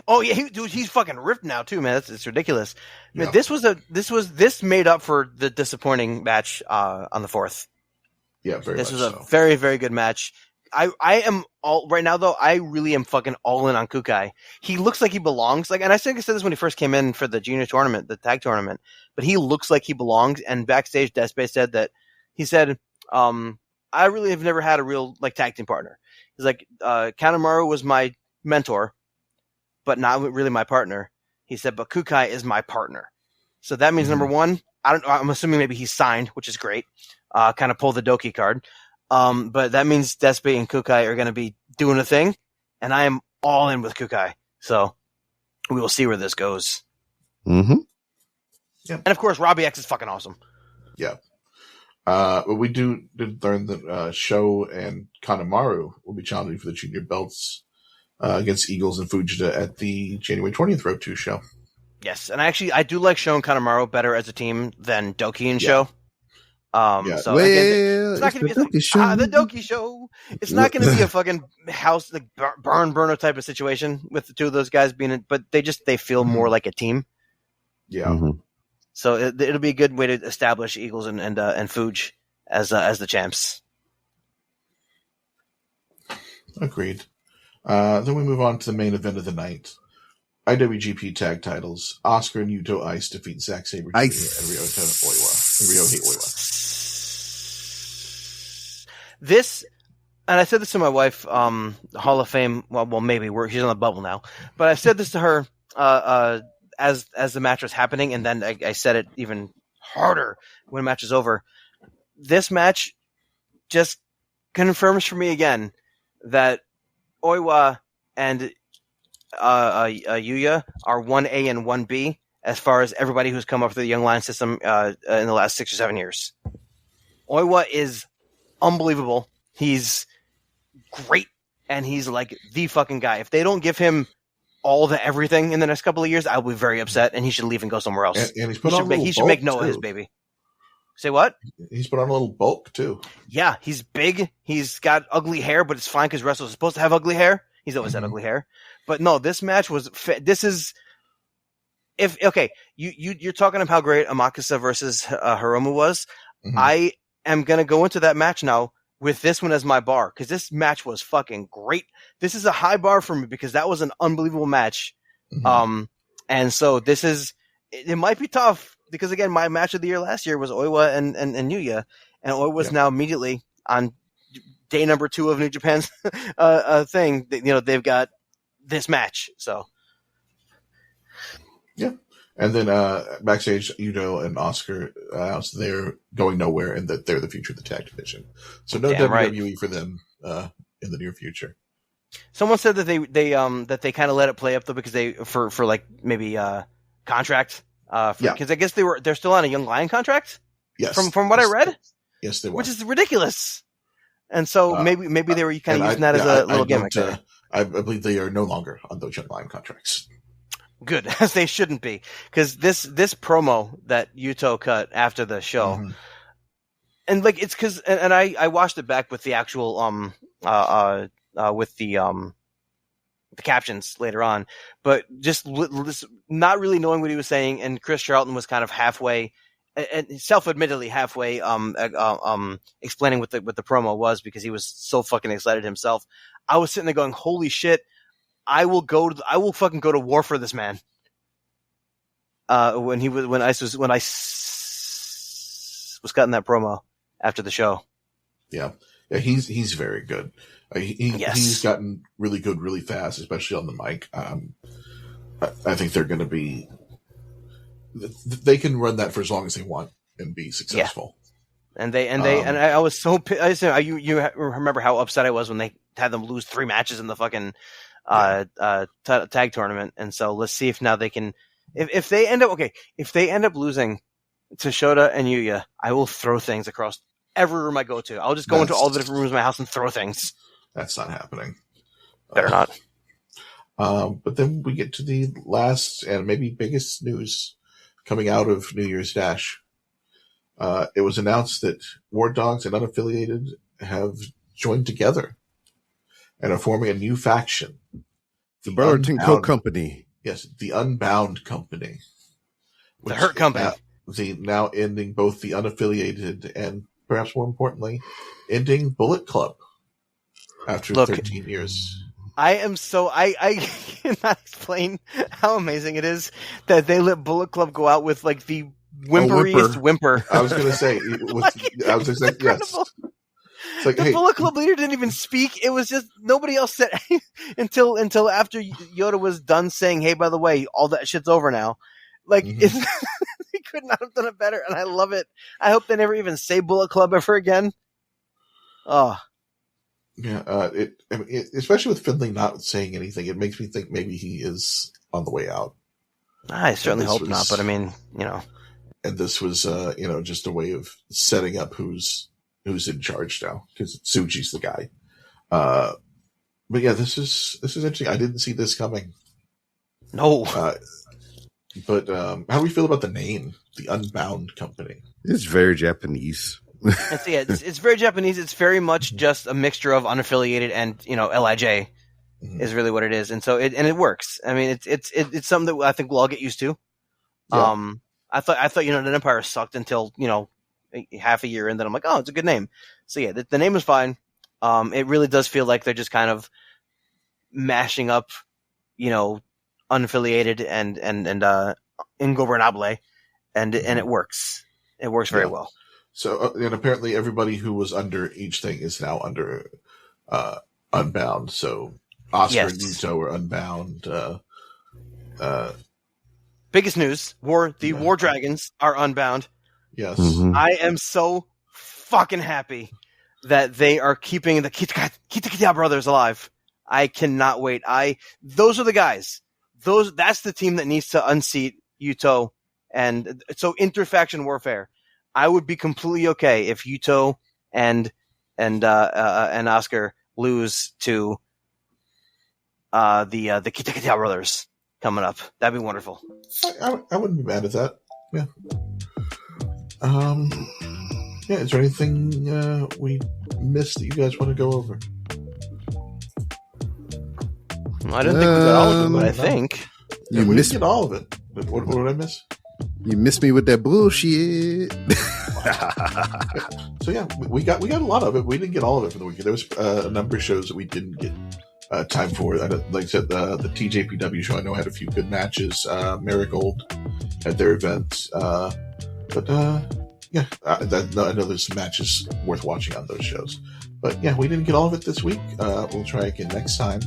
S4: Oh yeah, he's fucking ripped now too, man. It's ridiculous. Yeah. Man, this made up for the disappointing match on the 4th.
S2: Yeah, very
S4: This
S2: much
S4: was
S2: so.
S4: a very, very good match. I am all right now though. I really am fucking all in on Kukai. He looks like he belongs. Like, and I think I said this when he first came in for the junior tournament, the tag tournament. But he looks like he belongs. And backstage, Despe said that he said, "I really have never had a real like tag team partner." He's like, "Kanemaru was my mentor, but not really my partner." He said, "But Kukai is my partner." So that means number one, I'm assuming maybe he's signed, which is great. Kind of pull the Doki card. But that means Despe and Kukai are going to be doing a thing, and I am all in with Kukai. So we will see where this goes.
S3: Mm-hmm.
S2: Yeah.
S4: And of course, Robbie X is fucking awesome.
S2: Yeah. But we did learn that Sho and Kanemaru will be challenging for the junior belts against Eagles and Fujita at the January 20th Road 2 show.
S4: Yes, and I do like Sho and Kanemaru better as a team than Doki and Sho. So again, it's not going to be the Doki show. It's not going to be a fucking house like barn burner type of situation with the two of those guys being, but they feel more like a team.
S2: Yeah.
S3: Mm-hmm.
S4: So it'll be a good way to establish Eagles and Fuj as the champs.
S2: Agreed. Then we move on to the main event of the night. IWGP tag titles. Oscar and Yuto Ice defeat Zack Sabre Jr. and Ryohei Oiwa.
S4: This, and I said this to my wife, Hall of Fame. Well, maybe she's on the bubble now, but I said this to her as the match was happening, and then I said it even harder when the match is over. This match just confirms for me again that Oiwa and Yuya are 1A and 1B as far as everybody who's come up through the Young Lion system in the last 6 or 7 years. Oiwa is unbelievable. He's great, and he's like the fucking guy. If they don't give him all the everything in the next couple of years, I'll be very upset, and he should leave and go somewhere else.
S2: And he
S4: should make Noah his baby. Say what?
S2: He's put on a little bulk too.
S4: Yeah, he's big. He's got ugly hair, but it's fine because wrestlers are supposed to have ugly hair. He's always had ugly hair. But no, this match was. This is. You're talking about how great AMAKUSA versus Hiromu was. Mm-hmm. I am gonna go into that match now with this one as my bar because this match was fucking great. This is a high bar for me because that was an unbelievable match. Mm-hmm. And so this is. It might be tough because again, my match of the year last year was Oiwa and Yuya, and Oiwa's now immediately on day number 2 of New Japan's thing. They've got this match. So
S2: yeah, and then backstage, Yudo and Oscar announced they're going nowhere and that they're the future of the tag division. So no WWE for them in the near future.
S4: Someone said that they kind of let it play up though because they for like maybe contract because I guess they're still on a Young Lion contract.
S2: Yes,
S4: from what I read.
S2: Yes, they were,
S4: which is ridiculous. And so maybe they were kind of using that as a little gimmick.
S2: I believe they are no longer on those Young Lion contracts.
S4: Good, as they shouldn't be, because this promo that Yuto cut after the show, and like it's because and I watched it back with the actual with the captions later on, but just not really knowing what he was saying, and Chris Charlton was kind of halfway. And self-admittedly halfway explaining what the promo was because he was so fucking excited himself. I was sitting there going, "Holy shit! I will fucking go to war for this man." When Ice was cutting that promo after the show.
S2: Yeah, he's very good. He's gotten really good really fast, especially on the mic. I think they're going to be. They can run that for as long as they want and be successful.
S4: Yeah. And I was so pissed. You remember how upset I was when they had them lose 3 matches in the fucking tag tournament. And so let's see if now they can. If they end up losing to Shota and Yuya, I will throw things across every room I go to. I'll just go into all the different rooms of my house and throw things.
S2: That's not happening.
S4: Better not.
S2: But then we get to the last and maybe biggest news coming out of New Year's Dash. It was announced that War Dogs and Unaffiliated have joined together and are forming a new faction.
S3: The Burlington Co. Company.
S2: Yes, the Unbound Company.
S4: The Hurt Company.
S2: Now ending both the Unaffiliated and, perhaps more importantly, ending Bullet Club after 13 years.
S4: I cannot explain how amazing it is that they let Bullet Club go out with like the whimperiest whimper.
S2: I was going to say, yes. It's like,
S4: the Bullet Club leader didn't even speak. It was just nobody else said until after Yoda was done saying, "Hey, by the way, all that shit's over now." Like they could not have done it better, and I love it. I hope they never even say Bullet Club ever again. Oh.
S2: Yeah, especially with Finley not saying anything, it makes me think maybe he is on the way out.
S4: I certainly hope not, but I mean,
S2: And this was, just a way of setting up who's in charge now because Tsuji's the guy. But yeah, this is interesting. I didn't see this coming.
S4: No.
S2: But how do we feel about the name, the Unbound Company?
S3: It's very Japanese.
S4: It's very Japanese. It's very much just a mixture of unaffiliated and LIJ is really what it is, and so it works. I mean, it's something that I think we'll all get used to. Yeah. I thought the Empire sucked until half a year, and then I'm like, oh, it's a good name. So yeah, the name is fine. It really does feel like they're just kind of mashing up, unaffiliated and Ingobernable, and it works. It works very well.
S2: So, and apparently everybody who was under each thing is now under Unbound. So Oscar and Yuto are Unbound.
S4: Biggest news: War Dragons are Unbound.
S2: Yes.
S3: Mm-hmm.
S4: I am so fucking happy that they are keeping the Kitakita brothers alive. I cannot wait. Those are the guys. That's the team that needs to unseat Yuto, and so interfaction warfare. I would be completely okay if Yuto and Oscar lose to the Kitakita brothers coming up. That'd be wonderful.
S2: I wouldn't be mad at that. Yeah. Yeah. Is there anything we missed that you guys want to go over?
S4: I didn't think we got all of them, but I think
S2: we didn't get all of it. What did I miss?
S3: You missed me with that bullshit.
S2: So yeah, we got a lot of it. We didn't get all of it for the weekend. There was a number of shows that we didn't get time for. Like I said, the TJPW show I know had a few good matches. Marigold had their event, but yeah, I know there's some matches worth watching on those shows. But yeah, we didn't get all of it this week. We'll try again next time.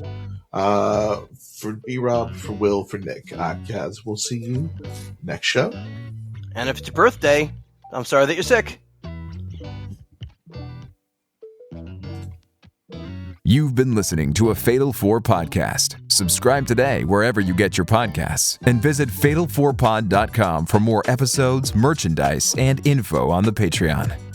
S2: For B-Rob, for Will, for Nick, I'm Kaz. We'll see you next show.
S4: And if it's your birthday, I'm sorry that you're sick.
S1: You've been listening to a Fatal 4 podcast. Subscribe today wherever you get your podcasts and visit fatal4pod.com for more episodes, merchandise, and info on the Patreon.